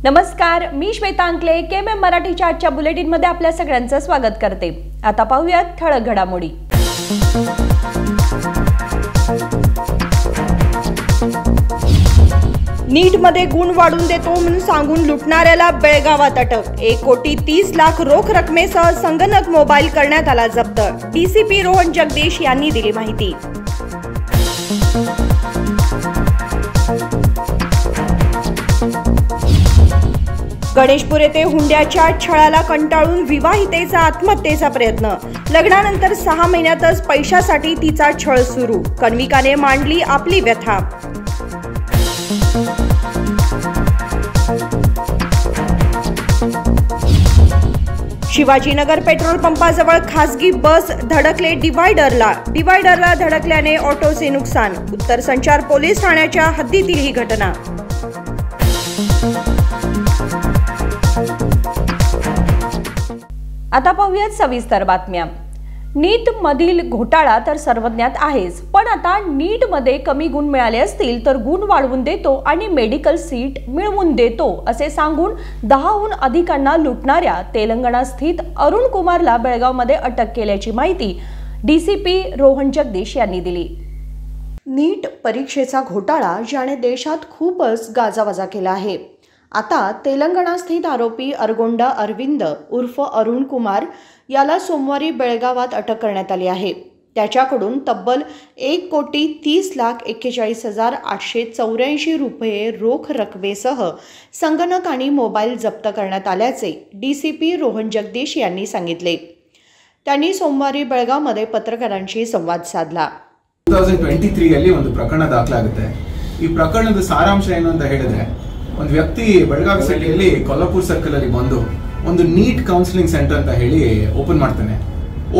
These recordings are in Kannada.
नमस्कार, मी श्वेता अंकले केएमएम मराठीच्या आजच्या बुलेटिनमध्ये आपल्या सगळ्यांचं स्वागत करते। आता पाहूयात ठळक घडामोडी। नीटमध्ये गुण वाढून देतो म्हणून सांगून लुटणाऱ्याला बेळगावात अटक। 1,30,00,000 रोख रकमेसह संगणक मोबाईल करण्यात आला जप्त। डीसीपी रोहन जगदीश यांनी दिली माहिती। गणेशपूर येथे हुंड्याच्या छळाला कंटाळून विवाहितेचा आत्महत्येचा प्रयत्न। लग्नानंतर 6 महिन्यातच पैशासाठी तिचा छळ सुरू। कन्विकाने मांडली आपली व्यथा। शिवाजीनगर पेट्रोल पंपाजवळ खासगी बस धडकले डिवायडरला धडकल्याने ऑटोचे नुकसान। उत्तर संचार पोलीस ठाण्याच्या हद्दीतील ही घटना। आता पाहूयात सविस्तर बातम्या। नीट मधील घोटाळा तर सर्वज्ञात आहेच, पण आता नीट मध्ये कमी गुण मिळाले असतील तर गुण वाढवून देतो आणि मेडिकल सीट मिळवून देतो असे सांगून 10हून अधिकांना लुटणाऱ्या तेलंगणा स्थित अरुण कुमारला बेळगावमध्ये अटक केल्याची माहिती डीसीपी रोहन जगदीश यांनी दिली। नीट परीक्षेचा घोटाळा ज्याने देशात खूपच गाजावाजा केला आहे। आता तेलंगणा स्थित आरोपी अरगोंडा अरविंद उर्फ अरुण कुमार याला सोमवारी बेळगावात अटक करण्यात आली आहे। त्याच्याकडून तब्बल 1,30,41,884 रुपये रोख रकमेसह संगणक आणि मोबाईल जप्त करण्यात आल्याचे डीसीपी रोहन जगदीश यांनी सांगितले। त्यांनी सोमवारी बेळगावमध्ये पत्रकारांशी संवाद साधला। 2023 ಅಲ್ಲಿ ಒಂದು ಪ್ರಕರಣ ದಾಖಲಾಗುತ್ತೆ। ಈ ಪ್ರಕರಣದ ಸಾರಾಂಶ ಏನು ಅಂತ ಹೇಳಿದ್ರೆ, ಒಂದು ವ್ಯಕ್ತಿ ಬೆಳಗಾವಿ ಸಿಟಿಯಲ್ಲಿ ಕೊಲ್ಲಾಪುರ ಸರ್ಕಲ್ ಅಲ್ಲಿ ಬಂದು ಒಂದು ನೀಟ್ ಕೌನ್ಸಿಲಿಂಗ್ ಸೆಂಟರ್ ಅಂತ ಹೇಳಿ ಓಪನ್ ಮಾಡ್ತಾನೆ।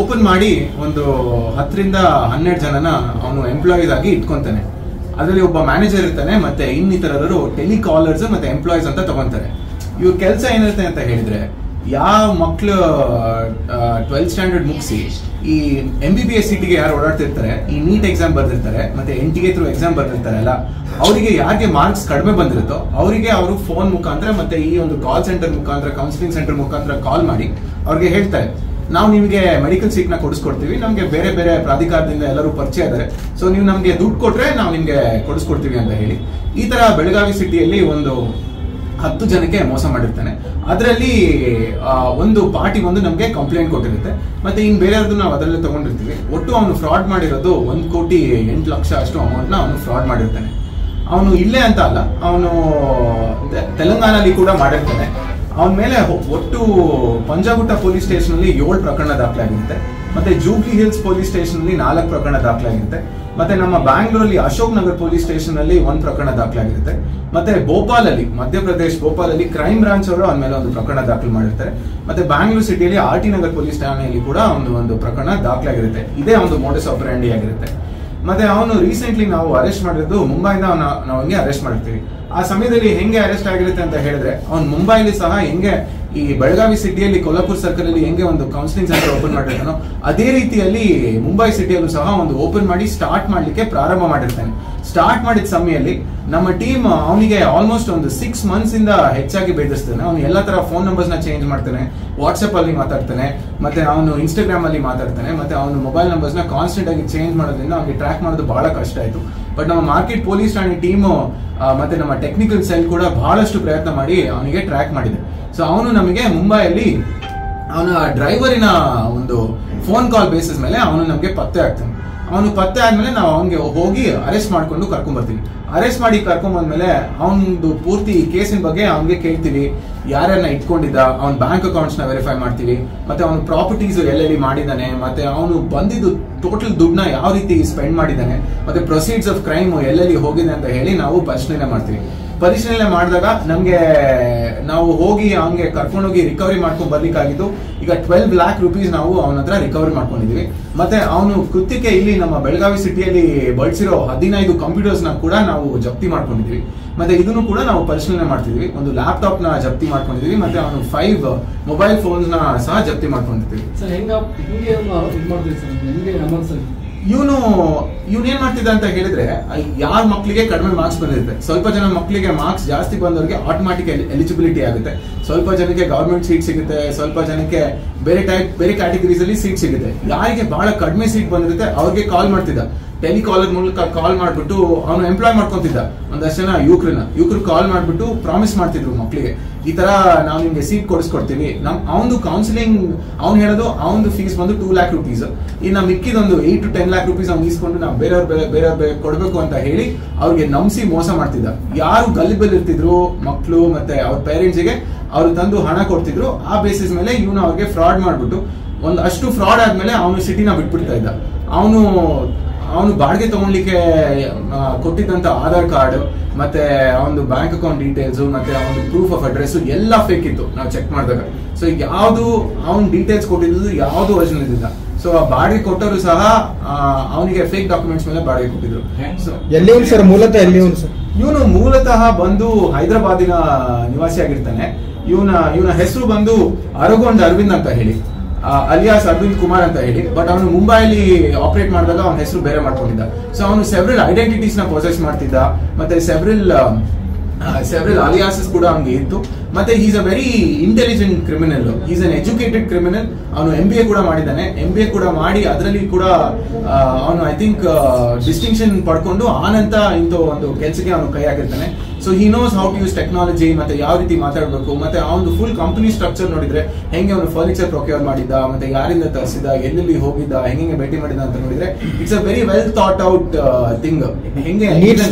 ಓಪನ್ ಮಾಡಿ ಒಂದು 10 ರಿಂದ 12 ಜನನ ಅವನು ಎಂಪ್ಲಾಯೀಸ್ ಆಗಿ ಇಟ್ಕೊಂತಾನೆ। ಅದರಲ್ಲಿ ಒಬ್ಬ ಮ್ಯಾನೇಜರ್ ಇರ್ತಾನೆ, ಮತ್ತೆ ಇನ್ನಿತರರು ಟೆಲಿಕಾಲರ್ಸ್ ಮತ್ತೆ ಎಂಪ್ಲಾಯೀಸ್ ಅಂತ ತಗೊಂತಾರೆ। ಇವ್ರ ಕೆಲಸ ಏನಿರುತ್ತೆ ಅಂತ ಹೇಳಿದ್ರೆ, ಯಾವ ಮಕ್ಕಳು 12th ಸ್ಟ್ಯಾಂಡರ್ಡ್ ಮುಗಿಸಿ ಈ MBBS ಸೀಟಿಗೆ ಯಾರು ಓಡಾಡ್ತಿರ್ತಾರೆ, ಈ ನೀಟ್ ಎಕ್ಸಾಮ್ ಬರ್ದಿರ್ತಾರೆ ಮತ್ತೆ NTA ಥ್ರೂ ಎಕ್ಸಾಮ್ ಬರ್ದಿರ್ತಾರಲ್ಲ, ಅವರಿಗೆ ಯಾರಿಗೆ ಮಾರ್ಕ್ಸ್ ಕಡಿಮೆ ಬಂದಿರುತ್ತೋ ಅವರಿಗೆ ಅವರು ಫೋನ್ ಮುಖಾಂತರ ಮತ್ತೆ ಈ ಒಂದು ಕಾಲ್ ಸೆಂಟರ್ ಮುಖಾಂತರ ಕೌನ್ಸಿಲಿಂಗ್ ಸೆಂಟರ್ ಮುಖಾಂತರ ಕಾಲ್ ಮಾಡಿ ಅವ್ರಿಗೆ ಹೇಳ್ತಾರೆ, ನಾವು ನಿಮಗೆ ಮೆಡಿಕಲ್ ಸೀಟ್ ನ ಕೊಡಿಸ್ಕೊಡ್ತೀವಿ, ನಮ್ಗೆ ಬೇರೆ ಬೇರೆ ಪ್ರಾಧಿಕಾರದಿಂದ ಎಲ್ಲರೂ ಪರಿಚಯ ಇದ್ದಾರೆ, ಸೊ ನೀವು ನಮ್ಗೆ ದುಡ್ಡು ಕೊಟ್ರೆ ನಾವು ನಿಮ್ಗೆ ಕೊಡಿಸ್ಕೊಡ್ತೀವಿ ಅಂತ ಹೇಳಿ ಈ ತರ ಬೆಳಗಾವಿ ಸಿಟಿಯಲ್ಲಿ ಒಂದು 10 ಜನಕ್ಕೆ ಮೋಸ ಮಾಡಿರ್ತಾನೆ। ಅದರಲ್ಲಿ ಒಂದು ಪಾರ್ಟಿ ಒಂದು ನಮ್ಗೆ ಕಂಪ್ಲೇಂಟ್ ಕೊಟ್ಟಿರುತ್ತೆ, ಮತ್ತೆ ಇನ್ ಬೇರೆಯವ್ರದ್ದು ನಾವು ಅದರಲ್ಲೇ ತಗೊಂಡಿರ್ತೀವಿ। ಒಟ್ಟು ಅವನು ಫ್ರಾಡ್ ಮಾಡಿರೋದು 1,08,00,000 ಅಷ್ಟು ಅಮೌಂಟ್ ನ ಅವನು ಫ್ರಾಡ್ ಮಾಡಿರ್ತಾನೆ। ಅವನು ಇಲ್ಲೇ ಅಂತ ಅಲ್ಲ, ಅವನು ತೆಲಂಗಾಣಲ್ಲಿ ಕೂಡ ಮಾಡಿರ್ತಾನೆ। ಅವನ ಮೇಲೆ ಒಟ್ಟು ಪಂಜಾಗುಟ್ಟ ಪೊಲೀಸ್ ಸ್ಟೇಷನ್ ಅಲ್ಲಿ 7 ಪ್ರಕರಣ ದಾಖಲಾಗಿರುತ್ತೆ, ಮತ್ತೆ ಜೂಬ್ಲಿ ಹಿಲ್ಸ್ ಪೊಲೀಸ್ ಸ್ಟೇಷನ್ ಅಲ್ಲಿ 4 ಪ್ರಕರಣ ದಾಖಲಾಗಿರುತ್ತೆ, ಮತ್ತೆ ನಮ್ಮ ಬ್ಯಾಂಗ್ಳೂರಲ್ಲಿ ಅಶೋಕ್ ನಗರ್ ಪೊಲೀಸ್ ಸ್ಟೇಷನ್ ಅಲ್ಲಿ 1 ಪ್ರಕರಣ ದಾಖಲಾಗಿರುತ್ತೆ, ಮತ್ತೆ ಭೋಪಾಲ್ ಅಲ್ಲಿ ಮಧ್ಯಪ್ರದೇಶ ಭೋಪಾಲ್ ಅಲ್ಲಿ ಕ್ರೈಮ್ ಬ್ರಾಂಚ್ ಅವರು ಅವನ ಮೇಲೆ ಒಂದು ಪ್ರಕರಣ ದಾಖಲು ಮಾಡಿರ್ತಾರೆ, ಮತ್ತೆ ಬ್ಯಾಂಗ್ಳೂರ್ ಸಿಟಿಯಲ್ಲಿ RT ನಗರ್ ಪೊಲೀಸ್ ಠಾಣೆಯಲ್ಲಿ ಕೂಡ ಒಂದು ಪ್ರಕರಣ ದಾಖಲಾಗಿರುತ್ತೆ। ಇದೇ ಒಂದು ಮೋಡಸ್ ಆಪರೆಂಡಿ ಆಗಿರುತ್ತೆ। ಮತ್ತೆ ಅವನು ರೀಸೆಂಟ್ಲಿ ನಾವು ಅರೆಸ್ಟ್ ಮಾಡಿರೋದು ಮುಂಬೈಯಿಂದ ನಾವು ಹಂಗೆ ಅರೆಸ್ಟ್ ಮಾಡಿರ್ತೀವಿ। ಆ ಸಮಯದಲ್ಲಿ ಹೆಂಗೆ ಅರೆಸ್ಟ್ ಆಗಿರುತ್ತೆ ಅಂತ ಹೇಳಿದ್ರೆ, ಅವ್ನು ಮುಂಬೈಲಿ ಸಹ ಹೆಂಗೆ ಈ ಬೆಳಗಾವಿ ಸಿಟಿಯಲ್ಲಿ ಕೊಲ್ಲಾಪುರ ಸರ್ಕಲ್ ಅಲ್ಲಿ ಹೆಂಗೆ ಒಂದು ಕೌನ್ಸಿಲಿಂಗ್ ಸೆಂಟರ್ ಓಪನ್ ಮಾಡಿರ್ತಾನೋ ಅದೇ ರೀತಿಯಲ್ಲಿ ಮುಂಬೈ ಸಿಟಿಯಲ್ಲೂ ಸಹ ಒಂದು ಓಪನ್ ಮಾಡಿ ಸ್ಟಾರ್ಟ್ ಮಾಡ್ಲಿಕ್ಕೆ ಪ್ರಾರಂಭ ಮಾಡಿರ್ತಾನೆ। ಸ್ಟಾರ್ಟ್ ಮಾಡಿದ ಸಮಯದಲ್ಲಿ ನಮ್ಮ ಟೀಮ್ ಅವನಿಗೆ ಆಲ್ಮೋಸ್ಟ್ ಒಂದು 6 ಮಂತ್ಸ್ ಇಂದ ಹೆಚ್ಚಾಗಿ ಬೇಧಿಸ್ತಾನೆ। ಅವನು ಎಲ್ಲಾ ತರ ಫೋನ್ ನಂಬರ್ಸ್ ನ ಚೇಂಜ್ ಮಾಡ್ತಾನೆ, ವಾಟ್ಸ್ಆಪ್ ಅಲ್ಲಿ ಮಾತಾಡ್ತಾನೆ, ಮತ್ತೆ ಅವನು ಇನ್ಸ್ಟಾಗ್ರಾಮ್ ಅಲ್ಲಿ ಮಾತಾಡ್ತಾನೆ, ಮತ್ತೆ ಅವನು ಮೊಬೈಲ್ ನಂಬರ್ಸ್ ನ ಕಾನ್ಸ್ಟೆಂಟ್ ಆಗಿ ಚೇಂಜ್ ಮಾಡೋದ್ರಿಂದ ಅವನಿಗೆ ಟ್ರ್ಯಾಕ್ ಮಾಡೋದು ಬಹಳ ಕಷ್ಟ ಆಯ್ತು। ಬಟ್ ನಮ್ಮ ಮಾರ್ಕೆಟ್ ಪೊಲೀಸ್ ಠಾಣೆ ಟೀಮು ಮತ್ತೆ ನಮ್ಮ ಟೆಕ್ನಿಕಲ್ ಸೆಲ್ ಕೂಡ ಬಹಳಷ್ಟು ಪ್ರಯತ್ನ ಮಾಡಿ ಅವನಿಗೆ ಟ್ರ್ಯಾಕ್ ಮಾಡಿದೆ। ಸೊ ಅವನು ನಮಗೆ ಮುಂಬೈಯಲ್ಲಿ ಅವನ ಡ್ರೈವರಿನ ಒಂದು ಫೋನ್ ಕಾಲ್ ಬೇಸಿಸ್ ಮೇಲೆ ಅವನು ನಮಗೆ ಪತ್ತೆ ಆಗ್ತಾನೆ। ಅವನು ಪತ್ತೆ ಆದ್ಮೇಲೆ ನಾವು ಅವನಿಗೆ ಹೋಗಿ ಅರೆಸ್ಟ್ ಮಾಡ್ಕೊಂಡು ಕರ್ಕೊಂಡ್ ಬರ್ತೀವಿ। ಅರೆಸ್ಟ್ ಮಾಡಿ ಕರ್ಕೊಂಡ್ ಬಂದ್ಮೇಲೆ ಅವನದು ಪೂರ್ತಿ ಕೇಸಿನ ಬಗ್ಗೆ ಅವನಿಗೆ ಕೇಳ್ತೀವಿ, ಯಾರನ್ನ ಇಟ್ಕೊಂಡಿದ್ದ, ಅವನ ಬ್ಯಾಂಕ್ ಅಕೌಂಟ್ಸ್ ನ ವೆರಿಫೈ ಮಾಡ್ತೀವಿ, ಮತ್ತೆ ಅವನ ಪ್ರಾಪರ್ಟೀಸ್ ಎಲ್ಲೆಲ್ಲಿ ಮಾಡಿದಾನೆ, ಮತ್ತೆ ಅವನು ಬಂದಿದ್ದು ಟೋಟಲ್ ದುಡ್ಡನ್ನ ಯಾವ ರೀತಿ ಸ್ಪೆಂಡ್ ಮಾಡಿದಾನೆ, ಮತ್ತೆ ಪ್ರೊಸೀಡ್ಸ್ ಆಫ್ ಕ್ರೈಮ್ ಎಲ್ಲೆಲ್ಲಿ ಹೋಗಿದೆ ಅಂತ ಹೇಳಿ ನಾವು ಪರಿಶೀಲನೆ ಮಾಡ್ತೀವಿ। ಪರಿಶೀಲನೆ ಮಾಡಿದಾಗ ನಮ್ಗೆ ನಾವು ಹೋಗಿ ಅವನಿಗೆ ಕರ್ಕೊಂಡೋಗಿ ರಿಕವರಿ ಮಾಡ್ಕೊಂಡ್ ಬರ್ಲಿಕ್ಕಾಗಿದ್ದು ಈಗ 12 lakh rupees ನಾವು ಅವನ ಹತ್ರ ರಿಕವರಿ ಮಾಡ್ಕೊಂಡಿದೀವಿ। ಮತ್ತೆ ಅವನು ಕೃತ್ಯಕ್ಕೆ ಇಲ್ಲಿ ನಮ್ಮ ಬೆಳಗಾವಿ ಸಿಟಿಯಲ್ಲಿ ಬಳಸಿರೋ 15 ಕಂಪ್ಯೂಟರ್ಸ್ ನ ಕೂಡ ನಾವು ಜಪ್ತಿ ಮಾಡ್ಕೊಂಡಿದೀವಿ, ಮತ್ತೆ ಇದನ್ನು ಕೂಡ ನಾವು ಪರಿಶೀಲನೆ ಮಾಡ್ತಿದೀವಿ। ಒಂದು ಲ್ಯಾಪ್ಟಾಪ್ ನ ಜಪ್ತಿ ಮಾಡ್ಕೊಂಡಿದೀವಿ, ಮತ್ತೆ ಅವನು 5 ಮೊಬೈಲ್ ಫೋನ್ಸ್ ನ ಸಹ ಜಪ್ತಿ ಮಾಡ್ಕೊಂಡಿದ್ದೀವಿ। ಏನ್ ಮಾಡ್ತಿದ್ದ ಅಂತ ಹೇಳಿದ್ರೆ, ಯಾರ ಮಕ್ಕಳಿಗೆ ಕಡಿಮೆ ಮಾರ್ಕ್ಸ್ ಬಂದಿರುತ್ತೆ, ಸ್ವಲ್ಪ ಜನ ಮಕ್ಕಳಿಗೆ ಮಾರ್ಕ್ಸ್ ಜಾಸ್ತಿ ಬಂದವರಿಗೆ ಆಟೋಮ್ಯಾಟಿಕ್ ಎಲಿಜಿಬಿಲಿಟಿ ಆಗುತ್ತೆ, ಸ್ವಲ್ಪ ಜನಕ್ಕೆ ಗವರ್ಮೆಂಟ್ ಸೀಟ್ ಸಿಗುತ್ತೆ, ಸ್ವಲ್ಪ ಜನಕ್ಕೆ ಬೇರೆ ಕ್ಯಾಟಗರೀಸ್ ಅಲ್ಲಿ ಸೀಟ್ ಸಿಗುತ್ತೆ. ಯಾರಿಗೆ ಬಹಳ ಕಡಿಮೆ ಸೀಟ್ ಬಂದಿರುತ್ತೆ ಅವ್ರಿಗೆ ಕಾಲ್ ಮಾಡ್ತಿದ್ದ, ಟೆಲಿಕಾಲರ್ ಮೂಲಕ ಕಾಲ್ ಮಾಡ್ಬಿಟ್ಟು ಅವನು ಎಂಪ್ಲಾಯ್ ಮಾಡ್ಕೊತಿದ್ದ ಒಂದಷ್ಟು ಜನ ಯುವಕರು ಕಾಲ್ ಮಾಡ್ಬಿಟ್ಟು ಪ್ರಾಮಿಸ್ ಮಾಡ್ತಿದ್ರು ಮಕ್ಕಳಿಗೆ, ಈ ತರ ನಾವು ನಿಮ್ಗೆ ಸೀಟ್ ಕೊಡಿಸ್ಕೊಡ್ತೀವಿ. ಅವನು ಕೌನ್ಸಿಲಿಂಗ್ ಅವ್ನು ಹೇಳೋದು ಅವನು ಫೀಸ್ ಬಂದು 2 lakh rupees, ಇನ್ನು ಮಿಕ್ಕಿದೊಂದು 8 to 10 lakh rupees ಅವ್ನು ಇಸ್ಕೊಂಡು ನಾವು ಬೇರೆಯವ್ರ ಕೊಡ್ಬೇಕು ಅಂತ ಹೇಳಿ ಅವ್ರಿಗೆ ನಂಬಿಸಿ ಮೋಸ ಮಾಡ್ತಿದ್ದ. ಯಾರು ಗಲ್ಲಿಬಲ್ ಇರ್ತಿದ್ರು ಮಕ್ಕಳು ಮತ್ತೆ ಅವ್ರ ಪೇರೆಂಟ್ಸ್ಗೆ ಅವ್ರು ತಂದು ಹಣ ಕೊಡ್ತಿದ್ರು, ಆ ಬೇಸಿಸ್ ಮೇಲೆ ಇವನು ಅವ್ರಿಗೆ ಫ್ರಾಡ್ ಮಾಡ್ಬಿಟ್ಟು ಅಷ್ಟು ಫ್ರಾಡ್ ಆದ್ಮೇಲೆ ಅವನು ಸಿಟಿನ ಬಿಟ್ಬಿಡ್ತಾ ಇದ್ದ. ಅವನು ಬಾಡಿಗೆ ತಗೊಳ್ಲಿಕ್ಕೆ ಕೊಟ್ಟಿದ್ದಂತ ಆಧಾರ್ ಕಾರ್ಡ್ ಮತ್ತೆ ಅವನು ಬ್ಯಾಂಕ್ ಅಕೌಂಟ್ ಡೀಟೇಲ್ಸ್ ಮತ್ತೆ ಅವನು ಪ್ರೂಫ್ ಆಫ್ ಅಡ್ರೆಸ್ ಎಲ್ಲ ಫೇಕ್ ಇತ್ತು ನಾವು ಚೆಕ್ ಮಾಡಿದಾಗ. ಸೊ ಯಾವ್ದು ಅವನ್ ಡೀಟೇಲ್ಸ್ ಕೊಟ್ಟಿದ್ದು ಯಾವ್ದು ಒರಿಜಿನಲ್ ಇದ್ದಿಲ್ಲ. ಸೊ ಆ ಬಾಡಿಗೆ ಕೊಟ್ಟರು ಸಹ ಅವನಿಗೆ ಫೇಕ್ ಡಾಕ್ಯುಮೆಂಟ್ಸ್ ಮೇಲೆ ಬಾಡಿಗೆ ಕೊಟ್ಟಿದ್ರು. ಇವನು ಮೂಲತಃ ಬಂದು ಹೈದರಾಬಾದಿನ ನಿವಾಸಿ ಆಗಿರ್ತಾನೆ. ಇವನ ಹೆಸರು ಬಂದು ಅರಗೊಂಡ್ ಅರವಿಂದ್ ಅಂತ ಹೇಳಿ, ಅಲಿಯಾಸ್ ಅರವಿಂದ್ ಕುಮಾರ್ ಅಂತ ಹೇಳಿ. ಬಟ್ ಅವನು ಮುಂಬೈಲಿ ಆಪರೇಟ್ ಮಾಡಿದಾಗ ಅವನ ಹೆಸರು ಬೇರೆ ಮಾಡ್ಕೊಂಡಿದ್ದ. ಸೊ ಅವನು ಸೆವ್ರಲ್ ಐಡೆಂಟಿಟೀಸ್ ನ ಪೊಸೆಸ್ ಮಾಡ್ತಿದ್ದ, ಮತ್ತೆ ಸೆವ್ರಲ್ ಅಲಿಯಾಸಸ್ ಕೂಡ ಅವನಿಗೆ ಇತ್ತು. ಮತ್ತೆ is a very intelligent criminal, is an educated criminal. ಅವನು MBA ಕೂಡ ಮಾಡಿದ್ದಾನೆ. MBA ಕೂಡ ಮಾಡಿ ಅದರಲ್ಲಿ ಕೂಡ ಅವನು ಐ ಥಿಂಕ್ ಡಿಸ್ಟಿಂಕ್ಷನ್ ಪಡ್ಕೊಂಡು ಆನಂತ ಇಂಥ ಒಂದು ಕೆಲಸಕ್ಕೆ ಅವನು ಕೈ ಹಾಕಿರ್ತಾನೆ. So he knows how to use technology, ಮತ್ತೆ ಯಾವ ರೀತಿ ಮಾತಾಡಬೇಕು, ಮತ್ತೆ ಅವನು ಫುಲ್ ಕಂಪನಿ ಸ್ಟ್ರಕ್ಚರ್ ನೋಡಿದ್ರೆ ಹೆಂಗೆ ಅವನು ಫರ್ನಿಚರ್ ಪ್ರೊಕ್ಯೂರ್ ಮಾಡಿದ್ದ, ಮತ್ತೆ ಯಾರಿಂದ ತರಿಸಿದ, ಎಲ್ಲೆಲ್ಲಿ ಹೋಗಿದ್ದ, ಹೆಂಗೆ ಭೇಟಿ ಮಾಡಿದ ಅಂತ ನೋಡಿದ್ರೆ it's a very well thought out thing. ಹೆಂಗೆ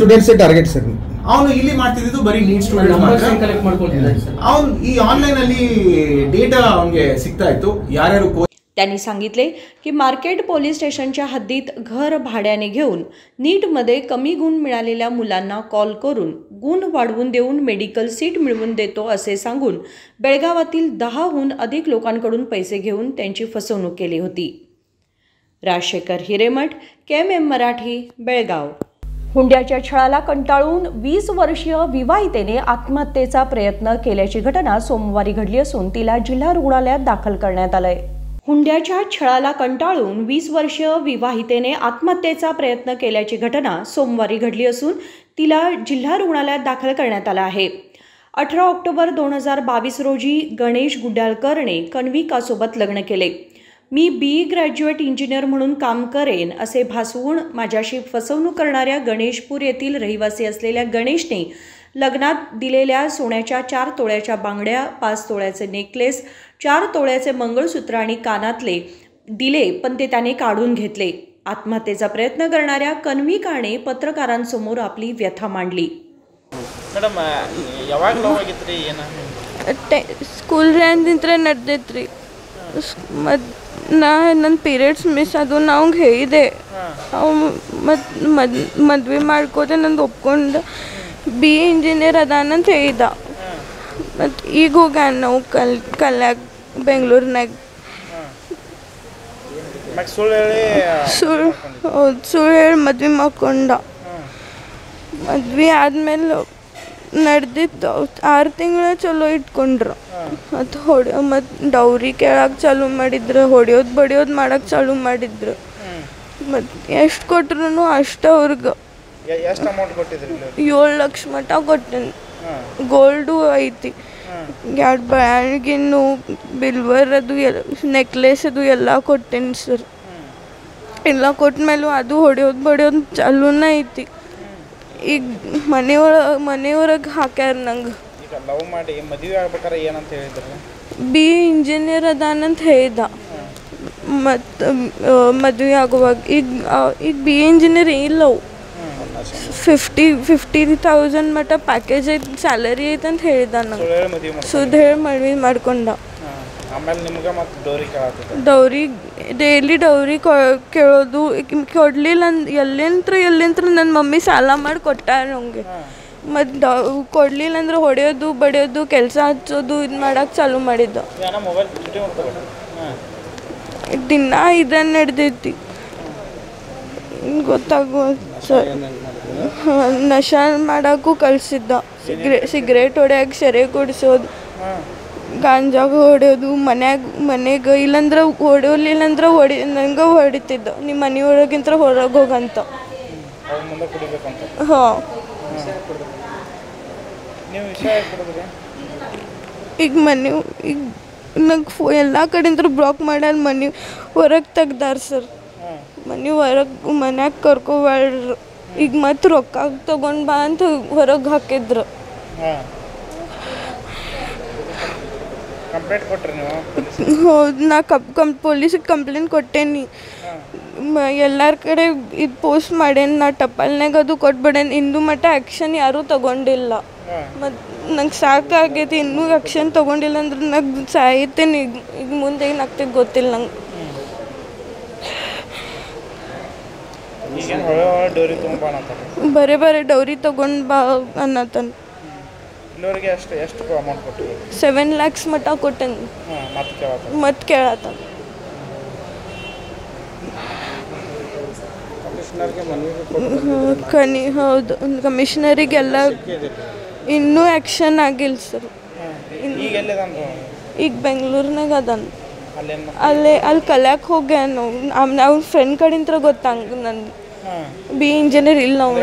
ಟಾರ್ಗೆಟ್ ಸರ್ ಅವನು ಇಲ್ಲಿ ಮಾಡ್ತಿದ್ದು ಬರೀ ನೀಟ್ ಸ್ಟೂಡೆಂಟ್. ಅವನು ಈ ऑनलाइन ಅಲ್ಲಿ डेटा ಅವನಿಗೆ ಸಿಗ್ತಾ ಇತ್ತು ಯಾರ್ಯಾರು. त्यांनी सांगितले की मार्केट पोलीस स्टेशनच्या हद्दीत घर भाड्याने घेऊन नीटमध्ये कमी गुण मिळालेल्या मुलांना कॉल करून गुण वाढवून देऊन मेडिकल सीट मिळवून देतो असे सांगून बेळगावातील 10हून अधिक लोकांकडून पैसे घेऊन त्यांची फसवणूक केली होती. राजशेखर हिरेमठ, KMM मराठी, बेळगाव. हुंड्याच्या छळाला कंटाळून 20 वर्षीय विवाहितेने आत्महत्येचा प्रयत्न केल्याची घटना सोमवारी घडली असून तिला जिल्हा रुग्णालयात दाखल करण्यात आलंय. हुंड्याच्या छळाला कंटाळून 20 वर्षीय विवाहितेने आत्महत्येचा प्रयत्न केल्याची घटना सोमवारी घडली असून तिला जिल्हा रुग्णालयात दाखल करण्यात आलं आहे. 18 ऑक्टोबर 2022 रोजी गणेश गुड्डाळकरने कन्विकासोबत लग्न केले. मी BE ग्रॅज्युएट इंजिनियर म्हणून काम करेन असे भासवून माझ्याशी फसवणूक करणाऱ्या गणेशपूर येथील रहिवासी असलेल्या गणेशने लग्नात दिलेल्या सोन्याच्या 4 तोळ्याच्या बांगड्या, 5 तोळ्याचे नेकलेस, 4 तोळ्याचे मंगळसूत्र आणि कानातले दिले, पण ते त्याने काढून घेतले. आत्महत्येचा प्रयत्न करणाऱ्या कन्विकाने पत्रकारांसमोर आपली व्यथा मांडली. ಮೇಡಮ್ ಯಾವಾಗ ಲವ್ ಆಗಿತ್ರಿ? ಏನ ಸ್ಕೂಲ್ ರ್ಯಾಂದಿಂತ್ರ ನಡೆದೈತ್ರಿ. ನನ್ನ ಪೀರಿಯಡ್ಸ್ ಮಿಸ್ ಅದು ನಾವು ಹೇಳಿದೆ. ಅವು ಮದ್ವೆ ಮಾಡ್ಕೋದೆ ನಂದು ಒಪ್ಕೊಂಡು BE ಇಂಜಿನಿಯರ್ ಅದಾನಂತ ಹೇಳಿದ. ಮತ್ತು ಈಗ ಹೋಗ್ಯಾನ ನಾವು ಕಲ್ಯಾಗ ಬೆಂಗಳೂರಿನಾಗ. ಸುಳ್ಳು ಹೇಳಿ ಮದ್ವೆ ಮಾಡ್ಕೊಂಡ. ಮದ್ವೆ ಆದ್ಮೇಲೆ ನಡೆದಿತ್ತು 6 ತಿಂಗಳ ಚಲೋ ಇಟ್ಕೊಂಡ್ರು. ಮತ್ತು ಡೌರಿ ಕೇಳಕ್ಕೆ ಚಾಲು ಮಾಡಿದ್ರು, ಹೊಡೆಯೋದು ಬಡಿಯೋದು ಮಾಡಕ್ಕೆ ಚಾಲು ಮಾಡಿದ್ರು. ಮತ್ತು ಎಷ್ಟು ಕೊಟ್ರು ಅಷ್ಟು ಅವ್ರಿಗೆ 7 ಲಕ್ಷ ಮಟ್ಟ ಕೊಟ್ಟೇನೆ. ಗೋಲ್ಡು ಐತಿ, 2 ಬ್ಯಾಗಿನ್ನು ಬಿಲ್ವರ್ ಅದು ನೆಕ್ಲೆಸ್ ಅದು ಎಲ್ಲ ಕೊಟ್ಟೇನಿ ಸರ್. ಎಲ್ಲ ಕೊಟ್ಮೇಲೂ ಅದು ಹೊಡೆಯೋದು ಬಡಿಯೋದು ಚಾಲೂನ ಐತಿ. ಈಗ ಮನೆಯೊಳಗೆ ಹಾಕ್ಯಾರ ನಂಗೆ. BE ಇಂಜಿನಿಯರ್ ಅದಾನಂತ ಹೇಳಿದ. ಮತ್ತು ಮದುವೆ ಆಗುವಾಗ ಈಗ BE ಇಂಜಿನಿಯರ್ ಇಲ್ಲವು 50,000 ಮಟ್ಟ ಪ್ಯಾಕೇಜ್ ಐತಿ, ಸ್ಯಾಲರಿ ಐತೆ ಅಂತ ಹೇಳಿದ ನಂಗೆ. ಸುದ್ದಿ ಹೇಳಿ ಮದುವೆ ಮಾಡ್ಕೊಂಡ. ಡೌರಿ ಡೈಲಿ ಡೌರಿ ಕೇಳೋದು ಕೊಡಲಿಲ್ಲ. ಎಲ್ಲಿಂತ್ರ ನನ್ನ ಮಮ್ಮಿ ಸಾಲ ಮಾಡಿ ಕೊಟ್ಟಾರ ನಮಗೆ. ಮತ್ತು ಕೊಡಲಿಲ್ಲ ಅಂದ್ರೆ ಹೊಡೆಯೋದು ಬಡಿಯೋದು ಕೆಲಸ ಹಚ್ಚೋದು ಇದು ಮಾಡಕ್ಕೆ ಚಾಲು ಮಾಡಿದ್ದ. ದಿನ ಇದನ್ನು ನಡೆದೈತಿ. ಗೊತ್ತಾಗುವ ಸರ್. ನಶ ಮಾಡೋಕ್ಕೂ ಕಳಿಸಿದ್ದ. ಸಿಗರೇಟ್ ಹೊಡ್ಯಾಕೆ ಸೆರೆ ಕೊಡಿಸೋದು. ಗಾಂಜಾಗ ಹೊಡೆಯೋದು ಮನೆಗೆ ಇಲ್ಲಂದ್ರೆ ಹೊಡೆಯೋಲಿಲ್ಲಂದ್ರೆ ನಂಗೆ ಹೊಡಿತಿದ್ದ ನಿಮ್ಮ ಮನೆಯೊಳಗಿಂತ ಹೊರಗೆ ಹೋಗಂತ. ಹಾಂ ಈಗ ಈಗ ನಂಗೆ ಎಲ್ಲ ಕಡೆಯಿಂದ ಬ್ಲಾಕ್ ಮಾಡ್ಯಾರ. ಮನೆ ಹೊರಗೆ ತೆಗ್ದಾರ ಸರ್. ಮನ್ಯಾಗ ಕರ್ಕೊಬ್ಯಾಡ್ರು. ಈಗ ಮತ್ತೆ ರೊಕ್ಕ ತೊಗೊಂಡು ಬಾ ಅಂತ ಹೊರಗೆ ಹಾಕಿದ್ರು. ಹೌದು, ನಾ ಪೊಲೀಸಿಗೆ ಕಂಪ್ಲೇಂಟ್ ಕೊಟ್ಟೇನಿ. ಎಲ್ಲರ ಕಡೆ ಇದು ಪೋಸ್ಟ್ ಮಾಡೇನಿ. ನಾ ಟಪಾಲ್ನಾಗ ಅದು ಕೊಟ್ಬಿಡೇನಿ. ಇಂದು ಮಟ್ಟ ಆ್ಯಕ್ಷನ್ ಯಾರೂ ತೊಗೊಂಡಿಲ್ಲ. ಮತ್ತು ನಂಗೆ ಸಾಕಾಗೈತಿ. ಇನ್ನೂ ಆ್ಯಕ್ಷನ್ ತೊಗೊಂಡಿಲ್ಲ ಅಂದ್ರೆ ನಂಗೆ ಸಾಯ್ತೇನೆ. ಈಗ ಮುಂದೆ ಏನಾಗ್ತೈತೆ ಗೊತ್ತಿಲ್ಲ ನಂಗೆ. ಬರೇ ಡೌರಿ ತೊಗೊಂಡು ಬಾ ಅನ್ನತಾನ. 7 lakhs ಮಟ್ಟ ಕೊಟ್ಟೇನಿ. ಮತ್ತೆ ಕೇಳತ್ತಾನ. ಹೌದು, ಕಮಿಷನರಿಗೆಲ್ಲ ಇನ್ನೂ ಆ್ಯಕ್ಷನ್ ಆಗಿಲ್ಲ ಸರ್. ಈಗ ಬೆಂಗಳೂರಿನಾಗ ಅದಾನ. ಅಲ್ಲಿ ಕಲ್ಯಾಕೆ ಹೋಗ್ಯಾನು. ಅವ್ನ ಫ್ರೆಂಡ್ ಕಡೆಯಿಂದ ಗೊತ್ತಂಗ ನಂದು ಬಿ ಇಂಜಿನಿಯರ್ ಇಲ್ಲ ನಾವು.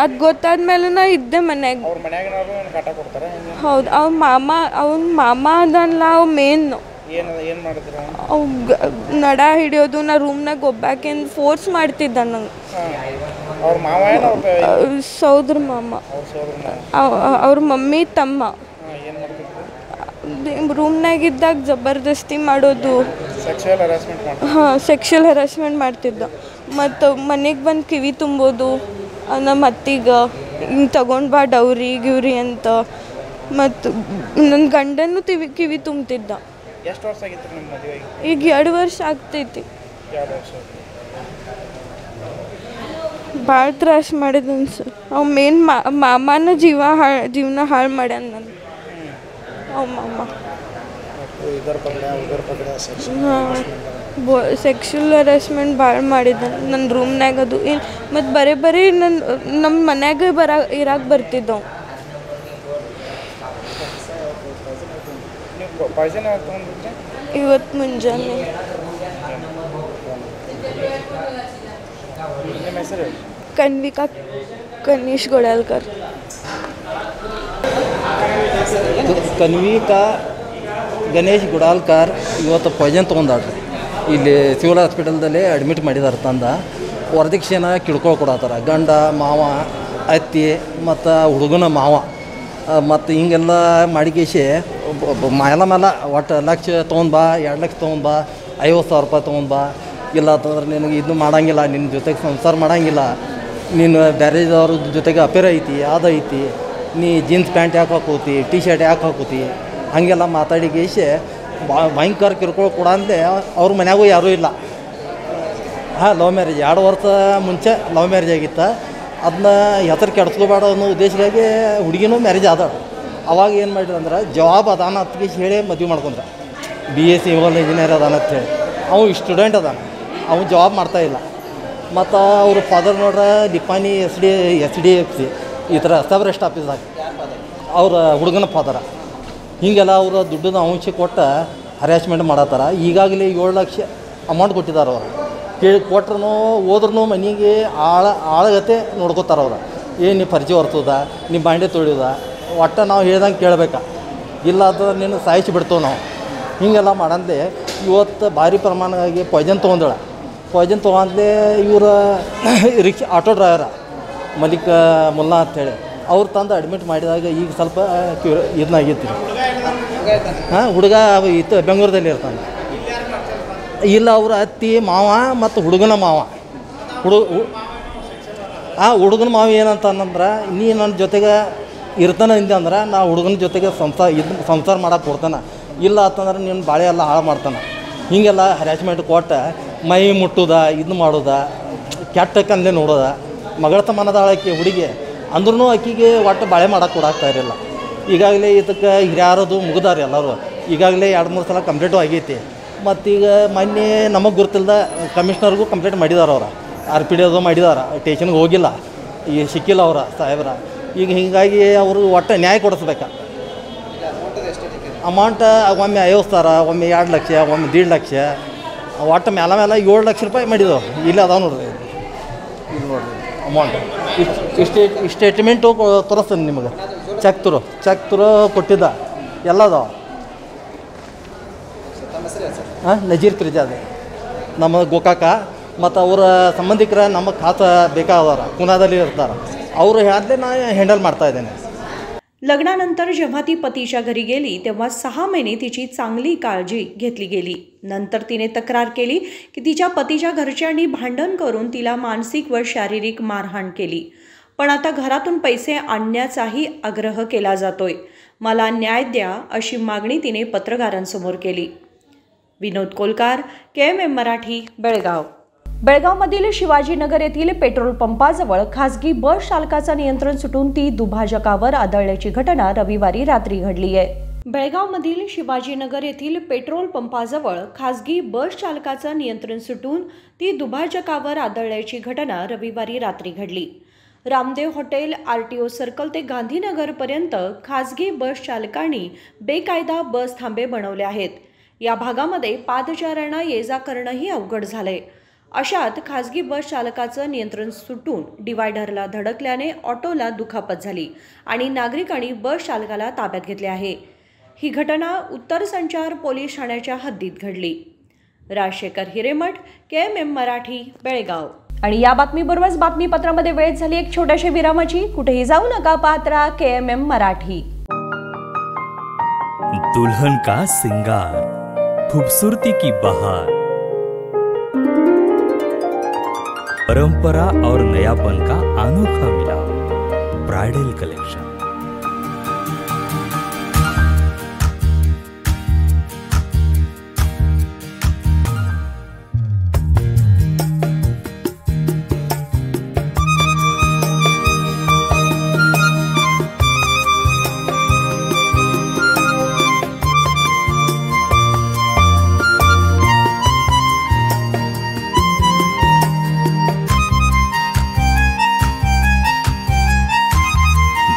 ಅದು ಗೊತ್ತಾದ್ಮೇಲೆ ನಾ ಇದ್ದೆ ಮನ್ಯಾಗ. ಹೌದು, ಅವ್ನ ಮಾಮ ಅದಲ್ಲ. ಅವ್ ಮೇನ್ ಅವ್ ನಡ ಹಿಡಿಯೋದು. ನಾ ರೂಮ್ನಾಗ ಒಬ್ಬಾಕೇನು ಫೋರ್ಸ್ ಮಾಡ್ತಿದ್ದ ನಂಗೆ. ಸೋದ್ರ ಮಾಮ, ಅವ್ರ ಮಮ್ಮಿ ತಮ್ಮ ರೂಮ್ನಾಗಿದ್ದಾಗ ಜಬರ್ದಸ್ತಿ ಮಾಡೋದು. ಹಾಂ, ಸೆಕ್ಷುವಲ್ ಹರಾಸ್ಮೆಂಟ್ ಮಾಡ್ತಿದ್ದ. ಮತ್ತು ಮನೆಗೆ ಬಂದು ಕಿವಿ ತುಂಬೋದು ನಮ್ಮ ಅತ್ತಿಗೆ. ಹಿಂಗೆ ತಗೊಂಡು ಬಾ ಡೌರಿ ಗಿವ್ರಿ ಅಂತ. ಮತ್ತು ನನ್ನ ಗಂಡನೂ ಕಿವಿ ತುಂಬ್ತಿದ್ದ. ಈಗ 2 ವರ್ಷ ಆಗ್ತೈತಿ. ಭಾಳ ತ್ರಾಸ ಮಾಡಿದನ್ ಸರ್. ಅವ್ ಮೇನ್ ಮಾಮನ ಜೀವನ ಹಾಳು ಮಾಡ್ಯಾನ ನಾನು. ಅವ್ ಮಾಮ ಸೆಕ್ಷುವಲ್ ಹರಾಸ್ಮೆಂಟ್ ಭಾಳ ಮಾಡಿದ್ದ ನನ್ನ ರೂಮ್ನಾಗ. ಅದು ಮತ್ತು ಬರೀ ನಮ್ಮ ಮನ್ಯಾಗ ಇರಾಕ್ ಬರ್ತಿದ್ದವು. ಇವತ್ತು ಮುಂಜಾನೆ. ಕನ್ವಿಕಾ ಕನೀಶ್ ಗೊಡಾಲ್ಕರ್. ಕನ್ವಿಕಾ ಗಣೇಶ್ ಗುಡಾಲ್ಕರ್ ಇವತ್ತು ಪಾಯ್ಸನ್ ತೊಗೊಂಡಾಡ್ರಿ. ಇಲ್ಲಿ ಸಿವಿಲ್ ಹಾಸ್ಪಿಟಲ್ದಲ್ಲಿ ಅಡ್ಮಿಟ್ ಮಾಡಿದಾರೆ. ತಂದ ವರದಕ್ಷಿಣ ಕಿಡ್ಕೊಳಕೊಡತ್ತಾರ. ಗಂಡ ಮಾವ ಅತ್ತಿ ಮತ್ತು ಹುಡುಗನ ಮಾವ ಮತ್ತು ಹಿಂಗೆಲ್ಲ ಮಾಡಿಕೇಸಿ ಮೇಲೆ ಒಟ್ಟು 1 ಲಕ್ಷ ತೊಗೊಂಡ್ಬಾ, 2 ಲಕ್ಷ ತೊಗೊಂಡ್ಬಾ, 50,000 ರೂಪಾಯಿ ತೊಗೊಂಡ್ಬಾ. ಇಲ್ಲ ಅಂತಂದ್ರೆ ನಿನಗೆ ಇದು ಮಾಡೋಂಗಿಲ್ಲ, ನಿನ್ನ ಜೊತೆಗೆ ಸಂಸಾರ ಮಾಡೋಂಗಿಲ್ಲ, ನೀನು ಬ್ಯಾರೇದವ್ರ ಜೊತೆಗೆ ಅಪೇರ್ ಐತಿ, ಅದೈತಿ, ನೀ ಜೀನ್ಸ್ ಪ್ಯಾಂಟ್ ಯಾಕೆ ಹಾಕೋತಿ, ಟಿ ಶರ್ಟ್ ಯಾಕೆ ಹಾಕೋತಿ, ಹಾಗೆಲ್ಲ ಮಾತಾಡಿಕೇಸಿ ಭಯಂಕರ ಕಿರ್ಕೊಳ್ ಕೂಡ ಅಂದೆ. ಅವ್ರ ಮನ್ಯಾಗೂ ಯಾರೂ ಇಲ್ಲ. ಹಾಂ, ಲವ್ ಮ್ಯಾರೇಜ್ 2 ವರ್ಷ ಮುಂಚೆ ಲವ್ ಮ್ಯಾರೇಜ್ ಆಗಿತ್ತು. ಅದನ್ನ ಹೆಸರು ಕೆಡಿಸ್ಕೋಬೇಡ ಅನ್ನೋ ಉದ್ದೇಶಕ್ಕಾಗಿ ಹುಡುಗಿನೂ ಮ್ಯಾರೇಜ್ ಆದ. ಅವಾಗ ಏನು ಮಾಡಿದ್ರು ಅಂದ್ರೆ ಜಾಬ್ ಅದಾನ ಅಂತ ಹೇಳಿ ಮದುವೆ ಮಾಡ್ಕೊಂಡ್ರೆ. BSc ಸಿವಿಲ್ ಇಂಜಿನಿಯರ್ ಅದಾನ ಅಂತ ಹೇಳಿ. ಅವ್ನು ಸ್ಟೂಡೆಂಟ್ ಅದಾನ, ಅವ್ನು ಜಾಬ್ ಮಾಡ್ತಾಯಿಲ್ಲ. ಮತ್ತು ಅವ್ರ ಫಾದರ್ ನೋಡ್ರೆ ಲಿಪಾನಿ SDFC ಈ ಥರ ಸಬ್ ಆಫೀಸ್ದಾಗ ಅವ್ರ ಹುಡುಗನ ಫಾದರ. ಹೀಗೆಲ್ಲ ಅವರು ದುಡ್ಡನ್ನ ಅಂಶ ಕೊಟ್ಟು ಹರ್ಯಾಸ್ಮೆಂಟ್ ಮಾಡತ್ತಾರ. ಈಗಾಗಲೇ 7 ಲಕ್ಷ ಅಮೌಂಟ್ ಕೊಟ್ಟಿದ್ದಾರೆ ಅವರು. ಕೊಟ್ರೂ ಹೋದ್ರೂ ಮನೆಗೆ ಆಳಗತೆ ನೋಡ್ಕೋತಾರೆ ಅವ್ರು. ನೀ ಪರಿಚಯ ಹೊರ್ತದ, ನೀ ಬಾಂಡೆ ತೊಳೆಯೋದ, ಒಟ್ಟು ನಾವು ಹೇಳ್ದಂಗೆ ಕೇಳಬೇಕಾ, ಇಲ್ಲ ಅಂತಂದ್ರೆ ನಿನ್ನ ಸಾಯಿಸಿ ಬಿಡ್ತೇವೆ ನಾವು. ಹೀಗೆಲ್ಲ ಮಾಡಂದೆ ಇವತ್ತು ಭಾರಿ ಪ್ರಮಾಣವಾಗಿ ಪಾಯ್ಸನ್ ತೊಗೊಂಡಳ. ಪಾಯ್ಸನ್ ತೊಗೊಂಡ್ಲೆ ಇವರ ಆಟೋ ಡ್ರೈವರ ಮಲಿಕ್ ಮುಲ್ಲಾ ಅಂಥೇಳಿ ಅವ್ರು ತಂದು ಅಡ್ಮಿಟ್ ಮಾಡಿದಾಗ ಈಗ ಸ್ವಲ್ಪ ಇದನ್ನಾಗೈತಿ. ಹಾಂ, ಹುಡುಗ ಇತ್ತು ಬೆಂಗಳೂರಲ್ಲಿ ಇರ್ತಾನೆ. ಇಲ್ಲ ಅವ್ರ ಅತ್ತಿ ಮಾವ ಮತ್ತು ಹುಡುಗನ ಮಾವ. ಹುಡುಗನ ಮಾವ ಏನಂತಂದ್ರೆ ನೀ ನನ್ನ ಜೊತೆಗೆ ಇರ್ತಾನೆ ಹಿಂದೆ ಅಂದ್ರೆ ನಾ ಹುಡುಗನ ಜೊತೆಗೆ ಸಂಸಾರ ಮಾಡಕ್ಕೆ ಕೊಡ್ತಾನೆ, ಇಲ್ಲ ಅಂತಂದ್ರೆ ನೀನು ಬಾಳೆ ಎಲ್ಲ ಹಾಳು ಮಾಡ್ತಾನೆ. ಹೀಗೆಲ್ಲ ಹ್ಯಾರಾಸ್ಮೆಂಟ್ ಕೊಟ್ಟು ಮೈ ಮುಟ್ಟೋದ, ಇದು ಮಾಡೋದ, ಕೆಟ್ಟ ಕಂದೆ ನೋಡೋದ. ಮಗಳ ತಮ್ಮನದ ಆಳಕ್ಕೆ ಹುಡುಗಿ ಅಂದ್ರೂ ಆಕಿಗೆ ಒಟ್ಟು ಬಾಳೆ ಮಾಡೋಕ್ಕೆ ಕೊಡಾಕ್ತಾ ಇರಲಿಲ್ಲ. ಈಗಾಗಲೇ ಇದಕ್ಕೆ ಹಿರಿಯಾರದು ಮುಗಿದಾರೆ ಎಲ್ಲರೂ. ಈಗಾಗಲೇ 2-3 ಸಲ ಕಂಪ್ಲೇಂಟು ಆಗೈತಿ. ಮತ್ತೀಗ ಮೊನ್ನೆ ನಮಗೆ ಗೊತ್ತಿಲ್ಲದ ಕಮಿಷ್ನರ್ಗೂ ಕಂಪ್ಲೇಂಟ್ ಮಾಡಿದಾರೆ. ಅವ್ರು RPD ಅದು ಮಾಡಿದಾರೆ. ಸ್ಟೇಷನ್ಗೆ ಹೋಗಿಲ್ಲ, ಈಗ ಸಿಕ್ಕಿಲ್ಲ ಅವರ ಸಾಹೇಬ್ರ. ಈಗ ಹೀಗಾಗಿ ಅವರು ಒಟ್ಟು ನ್ಯಾಯ ಕೊಡಿಸ್ಬೇಕಾ. ಅಮೌಂಟ್ ಒಮ್ಮೆ 50,000 ಒಮ್ಮೆ 2 ಲಕ್ಷ ಒಮ್ಮೆ 1.5 ಲಕ್ಷ ಒಟ್ಟು ಮೇಲೆ 7 ಲಕ್ಷ ರೂಪಾಯಿ ಮಾಡಿದವು. ಇಲ್ಲಿ ಅದಾವ ನೋಡ್ರಿ, ಇಲ್ಲಿ ನೋಡ್ರಿ ಅಮೌಂಟ್. ಇಷ್ಟು ಸ್ಟೇಟ್ಮೆಂಟು ತೋರಿಸ್ತೀನಿ ನಿಮಗೆ. ಚೆಕ್ ತುರು ಕೊಟ್ಟಿದ್ದ ಎಲ್ಲ ಅದಾವ. ಹಾಂ, ನಜೀರ್ ಪಿರ್ಜಾದ್ ನಮ್ಮ ಗೋಕಾಕ ಮತ್ತು ಅವರ ಸಂಬಂಧಿಕರ ನಮ್ಮ ಖಾತಾ ಬೇಕಾದವ್ರ ಪುನಾದಲ್ಲಿ ಇರ್ತಾರೆ, ಅವರು ಹೇಳಿದೆ ನಾ ಹ್ಯಾಂಡಲ್ ಮಾಡ್ತಾ ಇದ್ದೇನೆ. लग्नानंतर जेव्हा ती पतीच्या घरी गेली तेव्हा 6 महिने तिची चांगली काळजी घेतली गेली. नंतर तिने तक्रार केली की तिच्या पतीच्या घरच्यांनी भांडण करून तिला मानसिक व शारीरिक मारहाण केली. पण आता घरातून पैसे आणण्याचाही आग्रह केला जातोय. मला न्याय द्या अशी मागणी तिने पत्रकारांसमोर केली. विनोद कोलकार, KMM मराठी, बेळगाव. बेळगावमधील शिवाजीनगर येथील पेट्रोल पंपाजवळ खासगी बस चालकाचं नियंत्रण सुटून ती दुभाजकावर आदळल्याची घटना रविवारी रात्री घडली आहे. बेळगावमधील शिवाजीनगर येथील पेट्रोल पंपाजवळ खासगी बस चालकाचं नियंत्रण सुटून ती दुभाजकावर आदळल्याची घटना रविवारी रात्री घडली. रामदेव हॉटेल, RTO सर्कल ते गांधीनगरपर्यंत खासगी बस चालकांनी बेकायदा बस थांबे बनवले आहेत. या भागामध्ये पादचाऱ्यांना ये जा करणंही अवघड झालंय. अशात खासगी बस चालकाचं नियंत्रण सुटून डिवायडरला धडकल्याने ऑटोला दुखापत झाली आणि नागरिकांनी बस चालकाला ताब्यात घेतले आहे. ही घटना उत्तर संचार पोलीस ठाण्याच्या हद्दीत घडली. राजशेखर हिरेमठ, KMM मराठी, बेळगाव. आणि या बातमीबरोबरच बातमीपत्रामध्ये वेळ झाली एक छोट्याशा विरामाची. कुठेही जाऊ नका, पाहत रहा KMM मराठी. दुल्हन का सिंगार, खूबसूरती की बहार, परंपरा और नयापन का अनोखा मिलाव, ब्राइडल कलेक्शन.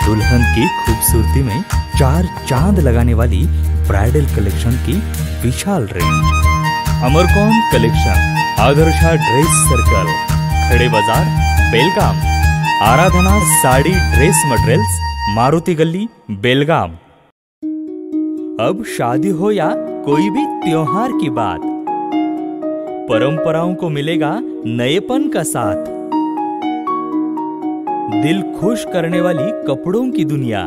दुल्हन की खूबसूरती में 4 चांद लगाने वाली ब्राइडल कलेक्शन की विशाल range. Amarkon collection, Adarsha dress circle, Khade Bazar, Belgaum. Aradhana sari dress materials, Maruti Galli, Belgaum. अब शादी हो या कोई भी त्योहार की बात, परंपराओं को मिलेगा नएपन का साथ. दिल खुश करने वाली कपड़ों की दुनिया.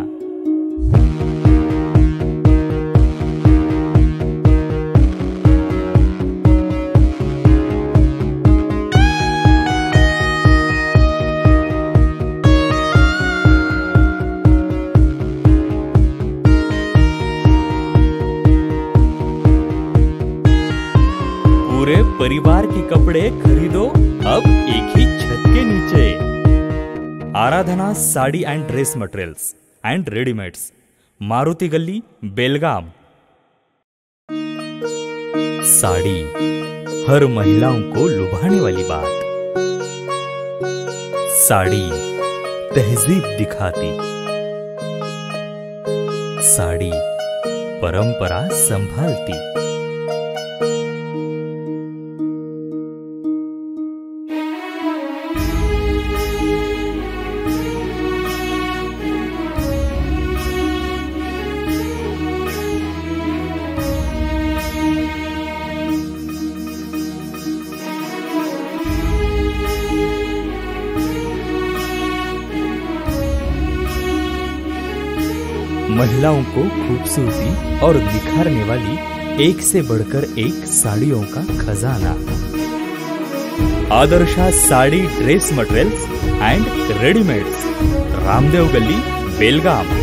पूरे परिवार के कपड़े खरीदो अब एक ही छत के नीचे. Aradhana sari and dress materials and readymades, Maruti Galli, Belgaum. Sari हर महिलाओं को लुभाने वाली बात. साड़ी तहजीब दिखाती. साड़ी परंपरा संभालती. महिलाओं को खूबसूरती और निखारने वाली एक से बढ़कर एक साड़ियों का खजाना. Adarsha sari dress materials and readymades, Ramdev गली, बेलगाम.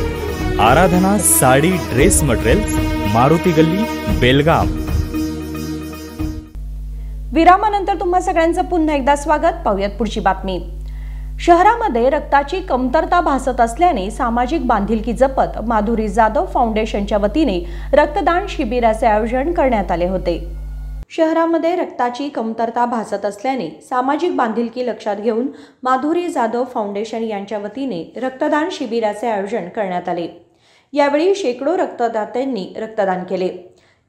आराधना साड़ी ड्रेस मटेरियल्स, मारुति गली, बेलगाम. विरामानंतर तुम्हा सगळ्यांचं पुन्हा एकदा स्वागत. पाहूयात पुढची बातमी. शहरामध्ये रक्ताची कमतरता भासत असल्याने सामाजिक बांधिलकी जपत माधुरी जाधव फाउंडेशनच्या वतीने रक्तदान शिबिराचे आयोजन करण्यात आले होते. शहरामध्ये रक्ताची कमतरता भासत असल्याने सामाजिक बांधिलकी लक्षात घेऊन माधुरी जाधव फाउंडेशन यांच्या वतीने रक्तदान शिबिराचे आयोजन करण्यात आले. यावेळी शेकडो रक्तदात्यांनी रक्तदान केले.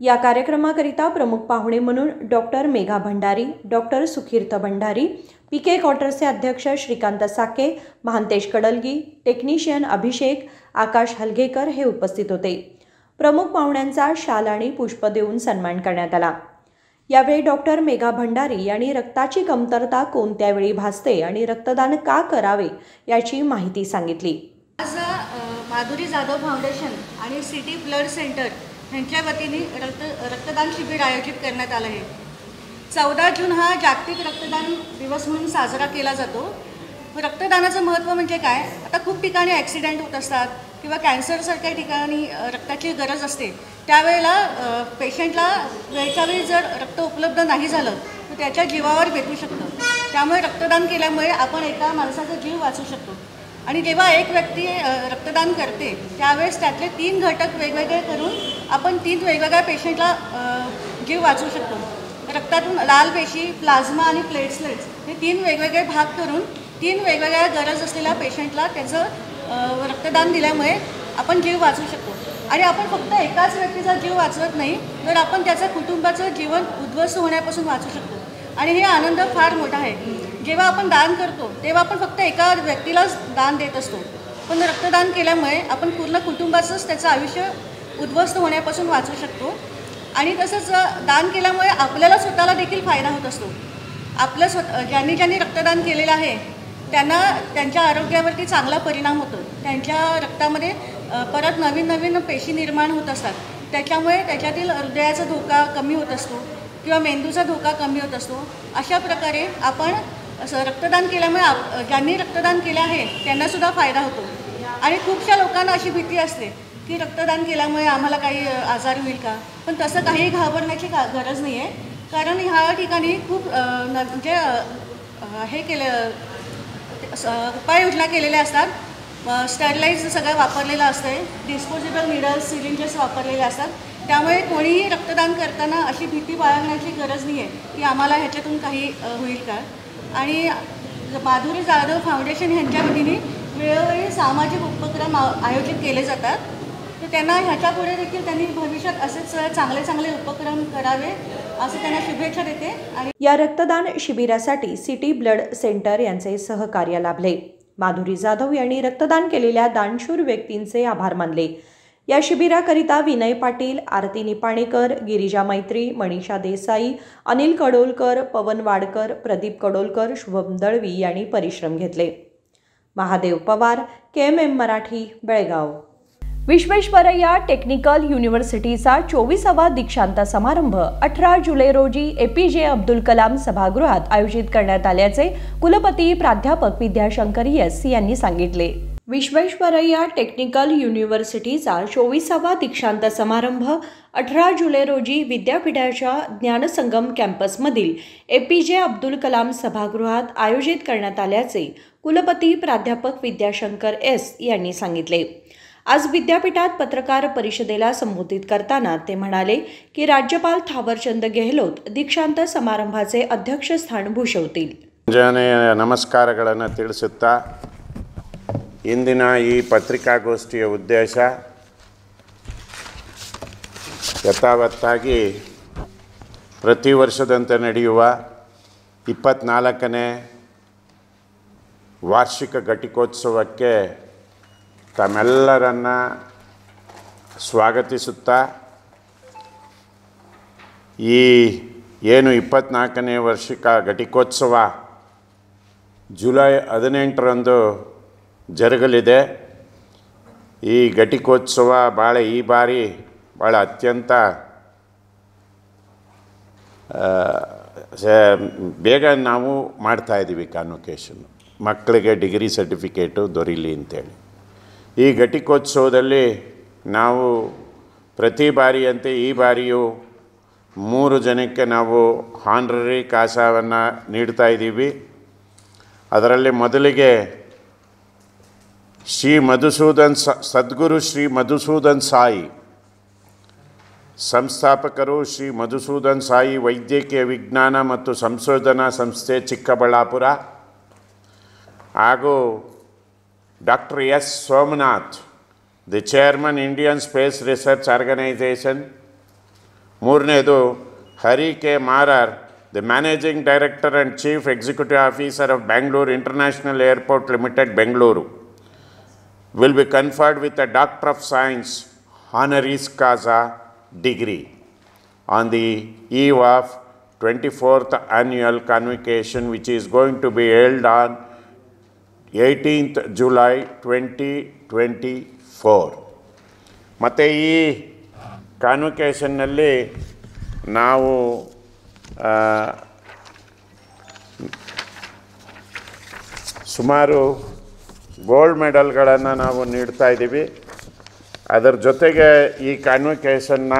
या कार्यक्रमाकरिता प्रमुख पाहुणे म्हणून doctor Megha Bhandari, doctor Sukhirth Bhandari, PK क्वार्टर्सचे अध्यक्ष श्रीकांत साके, महांतेश कडलगी, टेक्निशियन अभिषेक, आकाश हलगेकर हे उपस्थित होते. प्रमुख पाहुण्यांचा शाल आणि पुष्प देऊन सन्मान करण्यात आला. यावेळी डॉक्टर मेघा भंडारी यांनी रक्ताची कमतरता कोणत्या वेळी भासते आणि रक्तदान का करावे याची माहिती सांगितली. आज माधुरी जाधव फाउंडेशन आणि सिटी ब्लड सेंटर यांच्या वतीने रक्तदान शिबिर आयोजित करण्यात आलं आहे. 14 जून हा जागतिक रक्तदान दिवस म्हणून साजरा केला जातो. रक्तदानाचं महत्त्व म्हणजे काय, आता खूप ठिकाणी ॲक्सिडेंट होत असतात किंवा कॅन्सरसारख्या ठिकाणी रक्ताची गरज असते. त्यावेळेला पेशंटला वेळच्या वेळी जर रक्त उपलब्ध नाही झालं तर त्याच्या जीवावर बेतू शकतं. त्यामुळे रक्तदान केल्यामुळे आपण एका माणसाचा जीव वाचू शकतो. आणि जेव्हा एक व्यक्ती रक्तदान करते त्यावेळेस त्यातले 3 घटक वेगवेगळे करून आपण 3 वेगवेगळ्या पेशंटला जीव वाचवू शकतो. रक्तातून लाल पेशी, प्लाझ्मा आणि प्लेटलेट्स हे 3 वेगवेगळे भाग करून 3 वेगवेगळ्या गरज असलेल्या पेशंटला त्याचं रक्तदान दिल्यामुळे आपण जीव वाचवू शकतो. आणि आपण फक्त एकाच व्यक्तीचा जीव वाचवत नाही तर आपण त्याच्या कुटुंबाचं जीवन उद्ध्वस्त होण्यापासून वाचू शकतो. आणि हे आनंद फार मोठा आहे. जेव्हा आपण दान करतो तेव्हा आपण फक्त एका व्यक्तीलाच दान देत असतो, पण रक्तदान केल्यामुळे आपण पूर्ण कुटुंबाचंच त्याचं आयुष्य उद्ध्वस्त होण्यापासून वाचू शकतो. आणि तसंच दान केल्यामुळे आपल्याला स्वतःला देखील फायदा होत असतो. आपलं ज्यांनी रक्तदान केलेलं आहे त्यांना त्यांच्या आरोग्यावरती चांगला परिणाम होतो. त्यांच्या रक्तामध्ये परत नवीन पेशी निर्माण होत असतात. त्याच्यामुळे त्याच्यातील हृदयाचा धोका कमी होत असतो किंवा मेंदूचा धोका कमी होत असतो. अशा प्रकारे आपण रक्तदान केल्यामुळे ज्यांनी रक्तदान केलं आहे त्यांनासुद्धा फायदा होतो. आणि खूपशा लोकांना अशी भीती असते की रक्तदान केल्यामुळे आम्हाला काही आजार होईल का, पण तसं काही घाबरण्याची गरज नाही आहे. कारण ह्या ठिकाणी खूप म्हणजे हे केलं उपाययोजना केलेल्या असतात. स्टरलाइज सगळं वापरलेलं असतं, डिस्पोजेबल निडल्स, सिरिंजेस वापरलेले असतात. त्यामुळे कोणीही रक्तदान करताना अशी भीती बाळगण्याची गरज नाही आहे की आम्हाला ह्याच्यातून काही होईल का. आणि माधुरी जाधव फाउंडेशन यांच्या वतीने वेळोवेळी सामाजिक उपक्रम आयोजित केले जातात. तर त्यांना ह्याच्या पुढे देखील त्यांनी भविष्यात असेच चांगले उपक्रम करावे असं त्यांना शुभेच्छा देते. आणि या रक्तदान शिबिरासाठी सिटी ब्लड सेंटर यांचे सहकार्य लाभले. माधुरी जाधव यांनी रक्तदान केलेल्या दानशूर व्यक्तींचे आभार मानले. या शिबिराकरिता विनय पाटील, आरती निपाणेकर, गिरिजा मैत्री, मनीषा देसाई, अनिल कडोलकर, पवन वाडकर, प्रदीप कडोलकर, शुभम दळवी यांनी परिश्रम घेतले. महादेव पवार, KMM मराठी, बेळगाव. विश्वेश्वरय्या टेक्निकल युनिव्हर्सिटीचा 24वा दीक्षांत समारंभ 18 जुलै रोजी APJ अब्दुल कलाम सभागृहात आयोजित करण्यात आल्याचे कुलपती प्राध्यापक विद्याशंकर S यांनी सांगितले. विश्वेश्वरय्या टेक्निकल युनिव्हर्सिटीचा 24वा दीक्षांत समारंभ 18 जुलै रोजी विद्यापीठाच्या ज्ञानसंगम कॅम्पसमधील APJ अब्दुल कलाम सभागृहात आयोजित करण्यात आल्याचे कुलपती प्राध्यापक विद्याशंकर S यांनी सांगितले. आज विद्यापीठात पत्रकार परिषदेला संबोधित करताना ते म्हणाले की राज्यपाल थावरचंद गेहलोत दीक्षांत समाರಂಭಾचे ಅಧ್ಯಕ್ಷಸ್ಥಾನ ಭೂಷವतील. ನಮಸ್ಕಾರಗಳನ್ನು ತಿಳಿಸುತ್ತಾ ಇಂದಿನ ಈ ಪತ್ರಿಕಾಗೋಷ್ಠಿಯ ಉದ್ದೇಶ ಯಥಾವತ್ತಾಗಿ ಪ್ರತಿ ವರ್ಷದಂತೆ ನಡೆಯುವ 24ನೇ ವಾರ್ಷಿಕ ಘಟಿಕೋತ್ಸವಕ್ಕೆ ತಮ್ಮೆಲ್ಲರನ್ನು ಸ್ವಾಗತಿಸುತ್ತಾ ಈ ಏನು 24ನೇ ವಾರ್ಷಿಕ ಘಟಿಕೋತ್ಸವ ಜುಲೈ 18ರಂದು ಜರುಗಲಿದೆ. ಈ ಘಟಿಕೋತ್ಸವ ಈ ಬಾರಿ ಭಾಳ ಅತ್ಯಂತ ಬೇಗ ನಾವು ಮಾಡ್ತಾಯಿದ್ದೀವಿ. ಕಾನ್ವೊಕೇಶನ್ ಮಕ್ಕಳಿಗೆ ಡಿಗ್ರಿ ಸರ್ಟಿಫಿಕೇಟು ದೊರೀಲಿ ಅಂತೇಳಿ ಈ ಘಟಿಕೋತ್ಸವದಲ್ಲಿ ನಾವು ಪ್ರತಿ ಬಾರಿಯಂತೆ ಈ ಬಾರಿಯೂ 3 ಜನಕ್ಕೆ ನಾವು ಹಾನರರಿ ಕಾಸಾವನ್ನು ನೀಡ್ತಾಯಿದ್ದೀವಿ. ಅದರಲ್ಲಿ ಮೊದಲಿಗೆ ಸದ್ಗುರು ಶ್ರೀ ಮಧುಸೂದನ್ ಸಾಯಿ ಸಂಸ್ಥಾಪಕರು, ಶ್ರೀ ಮಧುಸೂದನ್ ಸಾಯಿ ವೈದ್ಯಕೀಯ ವಿಜ್ಞಾನ ಮತ್ತು ಸಂಶೋಧನಾ ಸಂಸ್ಥೆ ಚಿಕ್ಕಬಳ್ಳಾಪುರ ಹಾಗೂ doctor S Somanath the chairman Indian space research organisation. ಮೂರನೇದು Hari K Marar, the managing director and chief executive officer of Bangalore international airport limited, Bengaluru, will be conferred with a Doctor of Science honoris causa degree on the eve of 24th annual convocation, which is going to be held on 18th July 2024. ಮತ್ತು ಈ ಕಾನ್ವೊಕೇಷನ್ನಲ್ಲಿ ನಾವು ಸುಮಾರು ಗೋಲ್ಡ್ ಮೆಡಲ್ಗಳನ್ನು ನಾವು ನೀಡ್ತಾ ಇದ್ದೀವಿ. ಅದರ ಜೊತೆಗೆ ಈ ಕಾನ್ವೊಕೇಷನ್ನ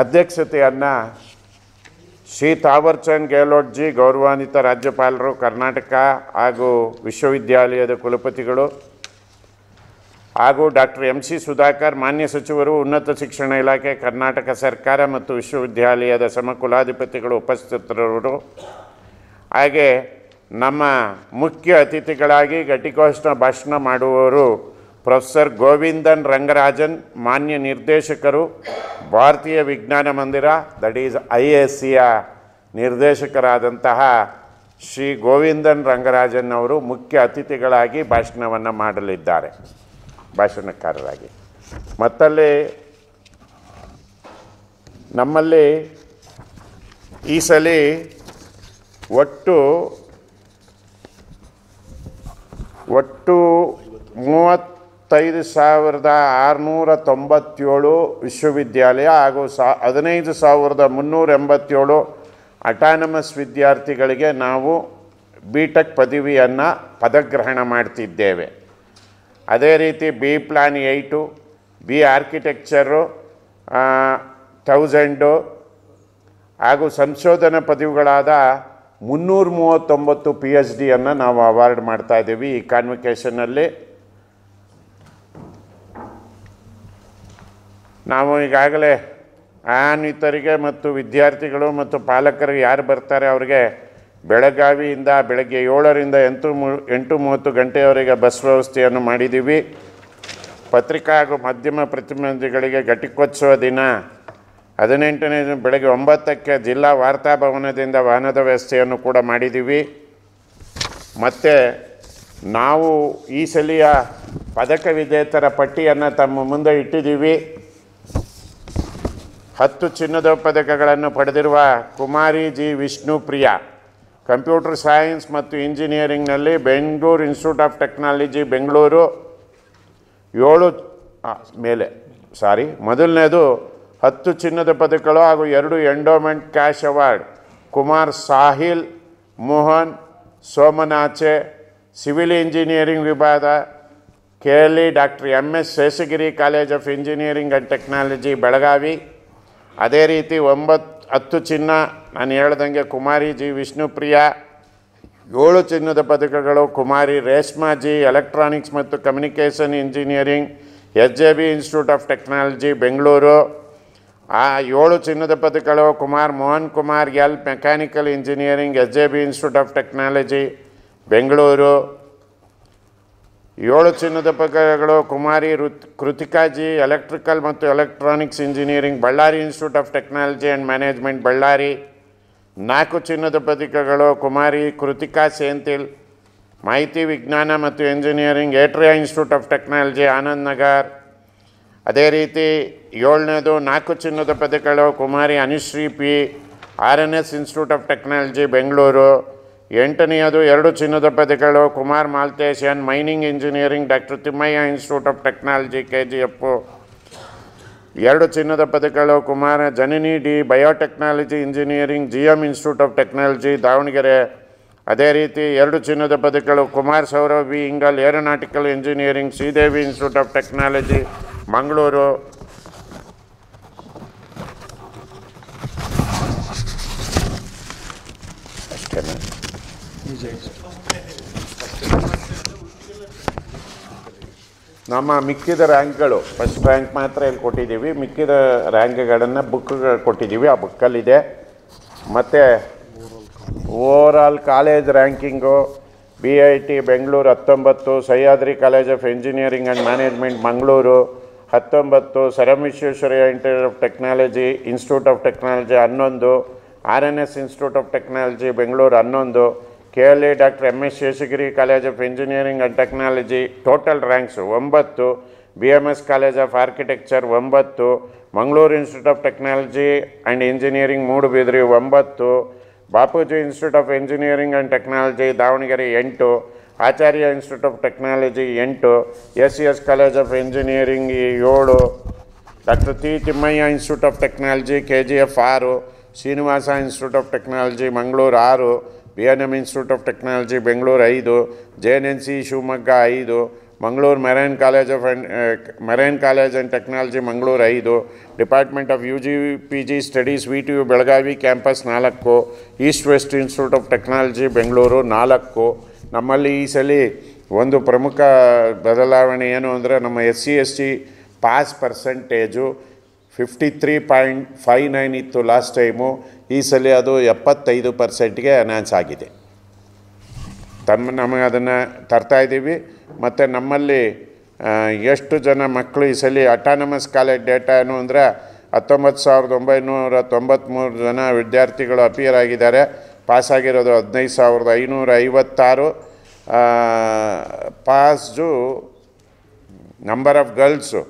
ಅಧ್ಯಕ್ಷತೆಯನ್ನು ಶ್ರೀ ತಾವರ್ಚಂದ್ ಗೆಹ್ಲೋಟ್ ಜಿ, ಗೌರವಾನ್ವಿತ ರಾಜ್ಯಪಾಲರು, ಕರ್ನಾಟಕ ಹಾಗೂ ವಿಶ್ವವಿದ್ಯಾಲಯದ ಕುಲಪತಿಗಳು, ಹಾಗೂ ಡಾಕ್ಟರ್ MC ಸುಧಾಕರ್, ಮಾನ್ಯ ಸಚಿವರು, ಉನ್ನತ ಶಿಕ್ಷಣ ಇಲಾಖೆ, ಕರ್ನಾಟಕ ಸರ್ಕಾರ ಮತ್ತು ವಿಶ್ವವಿದ್ಯಾಲಯದ ಸಮಕುಲಾಧಿಪತಿಗಳು ಉಪಸ್ಥಿತರು, ಹಾಗೆ ನಮ್ಮ ಮುಖ್ಯ ಅತಿಥಿಗಳಾಗಿ ಘಟಿಕೋಷ್ಠ ಭಾಷಣ ಮಾಡುವವರು ಪ್ರೊಫೆಸರ್ ಗೋವಿಂದನ್ ರಂಗರಾಜನ್, ಮಾನ್ಯ ನಿರ್ದೇಶಕರು, ಭಾರತೀಯ ವಿಜ್ಞಾನ ಮಂದಿರ, ದಟ್ ಈಸ್ IIScಯ ನಿರ್ದೇಶಕರಾದಂತಹ ಶ್ರೀ ಗೋವಿಂದನ್ ರಂಗರಾಜನ್ ಅವರು ಮುಖ್ಯ ಅತಿಥಿಗಳಾಗಿ ಭಾಷಣವನ್ನು ಮಾಡಲಿದ್ದಾರೆ, ಭಾಷಣಕಾರರಾಗಿ. ಮತ್ತಲ್ಲಿ ನಮ್ಮಲ್ಲಿ ಈ ಸಲ ಒಟ್ಟು 35,697 ವಿಶ್ವವಿದ್ಯಾಲಯ ಹಾಗೂ 15,387 ಅಟಾನಮಸ್ ವಿದ್ಯಾರ್ಥಿಗಳಿಗೆ ನಾವು BTech ಪದವಿಯನ್ನು ಪದಗ್ರಹಣ ಮಾಡ್ತಿದ್ದೇವೆ. ಅದೇ ರೀತಿ B ಪ್ಲಾನ್ 8, B ಆರ್ಕಿಟೆಕ್ಚರು 1000 ಹಾಗೂ ಸಂಶೋಧನಾ ಪದವಿಗಳಾದ 339 PhDಯನ್ನು ನಾವು ಅವಾರ್ಡ್ ಮಾಡ್ತಾ ಇದ್ದೀವಿ ಈ ಕಾನ್ವೊಕೇಷನ್ನಲ್ಲಿ. ನಾವು ಈಗಾಗಲೇ ಆನ್ವಿತರಿಗೆ ಮತ್ತು ವಿದ್ಯಾರ್ಥಿಗಳು ಮತ್ತು ಪಾಲಕರಿಗೆ ಯಾರು ಬರ್ತಾರೆ ಅವರಿಗೆ ಬೆಳಗಾವಿಯಿಂದ ಬೆಳಗ್ಗೆ 7ರಿಂದ 8:30 ಗಂಟೆಯವರೆಗೆ ಬಸ್ ವ್ಯವಸ್ಥೆಯನ್ನು ಮಾಡಿದ್ದೀವಿ. ಪತ್ರಿಕಾ ಹಾಗೂ ಮಾಧ್ಯಮ ಪ್ರತಿನಿಧಿಗಳಿಗೆ ಘಟಿಕೋತ್ಸವ ದಿನ 18ನೇ ಬೆಳಗ್ಗೆ 9ಕ್ಕೆ ಜಿಲ್ಲಾ ವಾರ್ತಾಭವನದಿಂದ ವಾಹನದ ವ್ಯವಸ್ಥೆಯನ್ನು ಕೂಡ ಮಾಡಿದ್ದೀವಿ. ಮತ್ತು ನಾವು ಈ ಸಲಿಯ ಪದಕ ವಿಜೇತರ ಪಟ್ಟಿಯನ್ನು ತಮ್ಮ ಮುಂದೆ ಇಟ್ಟಿದ್ದೀವಿ. 10 ಚಿನ್ನದ ಪದಕಗಳನ್ನು ಪಡೆದಿರುವ Kumari G Vishnupriya, computer science ಮತ್ತು ಇಂಜಿನಿಯರಿಂಗ್ನಲ್ಲಿ Bengaluru institute of technology Bengaluru, 7 ಮೊದಲನೇದು 10 ಚಿನ್ನದ ಪದಕಗಳು ಹಾಗೂ 2 endowment cash award Kumar Sahil Mohan Somanache, civil engineering ವಿಭಾಗ KLE doctor MS Sheshagiri college of engineering and technology Belagavi. ಅದೇ ರೀತಿ 10 ಚಿನ್ನ ನಾನು ಹೇಳ್ದಂಗೆ ಕುಮಾರಿ ಜಿ ವಿಷ್ಣುಪ್ರಿಯಾ, 7 ಚಿನ್ನದ ಪದಕಗಳು ಕುಮಾರಿ ರೇಷ್ಮಾ ಜಿ, ಎಲೆಕ್ಟ್ರಾನಿಕ್ಸ್ ಮತ್ತು communication engineering SJB institute of technology Bengaluru. 7 ಚಿನ್ನದ ಪದಕಗಳು Kumar Mohan Kumar L, mechanical engineering SJB institute of technology Bengaluru. 7 ಚಿನ್ನದ ಪದಕಗಳು ಕುಮಾರಿ ಕೃತಿಕಾ ಜಿ, ಎಲೆಕ್ಟ್ರಿಕಲ್ ಮತ್ತು electronics engineering Ballari institute of technology and management Ballari. 4 ಚಿನ್ನದ ಪದಕಗಳು ಕುಮಾರಿ ಕೃತಿಕಾ ಸೇಂತಿಲ್, ಮಾಹಿತಿ ವಿಜ್ಞಾನ ಮತ್ತು engineering Atria institute of technology Anand Nagar. ಅದೇ ರೀತಿ 7ನೇದು 4 ಚಿನ್ನದ ಪದಕಗಳು ಕುಮಾರಿ Anushree P, RNS institute of technology Bengaluru. 8ನೇದು 2 ಚಿನ್ನದ ಪದಕಗಳು Kumar Maltesh N, mining engineering doctor Thimmaiah institute of technology KGF. 2 ಚಿನ್ನದ ಪದಕಗಳು Kumara Janani D, biotechnology engineering GM institute of technology Davanagere. ಅದೇ ರೀತಿ 2 ಚಿನ್ನದ ಪದಕಗಳು Kumar Saurav V, Ingale aeronautical engineering Sridevi institute of technology Mangaluru. ನಮ್ಮ ಮಿಕ್ಕಿದ ರ್ಯಾಂಕ್ಗಳು ಫಸ್ಟ್ ರ್ಯಾಂಕ್ ಮಾತ್ರ ಇಲ್ಲಿ ಕೊಟ್ಟಿದ್ದೀವಿ, ಮಿಕ್ಕಿದ ರ್ಯಾಂಕ್ಗಳನ್ನು ಬುಕ್ಗಳು ಕೊಟ್ಟಿದ್ದೀವಿ, ಆ ಬುಕ್ಕಲ್ಲಿದೆ. ಮತ್ತು overall college ranking, BIT Bengaluru 19, Sahyadri college of engineering and management Mangaluru 19, sir M Visvesvaraya institute of technology institute of technology 11, RNS institute of technology Bengaluru 11, KLE doctor MS Sheshagiri college of engineering and technology total ranks 9, BMS college of architecture 9, Mangaluru institute of technology and engineering Moodbidri 9, Bapuji institute of engineering and technology Davanagere 8, Acharya institute of technology 8, SES college of engineering 7, doctor T. Thimmaiah institute of technology KGF 6, Srinivasa institute of technology Mangaluru 6, BNM institute of technology Bengaluru 5, JNNC Shivamogga 5, Mangaluru marine college and technology Mangaluru 5, department of UG PG studies VTU Belagavi campus 4, east west institute of technology Bengaluru 4. ನಮ್ಮಲ್ಲಿ ಈ ಸಲ ಒಂದು ಪ್ರಮುಖ ಬದಲಾವಣೆ ಏನು ಅಂದರೆ ನಮ್ಮ SC ST ಪಾಸ್ ಪರ್ಸೆಂಟೇಜು 53.59 ಇತ್ತು ಲಾಸ್ಟ್ ಟೈಮು. ಈ ಸಲ ಅದು 75%ಗೆ ಅನೌನ್ಸ್ ಆಗಿದೆ. ನಮಗೆ ಅದನ್ನು ತರ್ತಾಯಿದ್ದೀವಿ. ಮತ್ತು ನಮ್ಮಲ್ಲಿ ಎಷ್ಟು ಜನ ಮಕ್ಕಳು ಈ ಸಲ ಅಟಾನಮಸ್ ಕಾಲೇಜ್ ಡೇಟಾ ಏನು ಅಂದರೆ 19,993 ಜನ ವಿದ್ಯಾರ್ಥಿಗಳು ಅಪಿಯರ್ ಆಗಿದ್ದಾರೆ. ಪಾಸಾಗಿರೋದು 15,556. Passed number of girls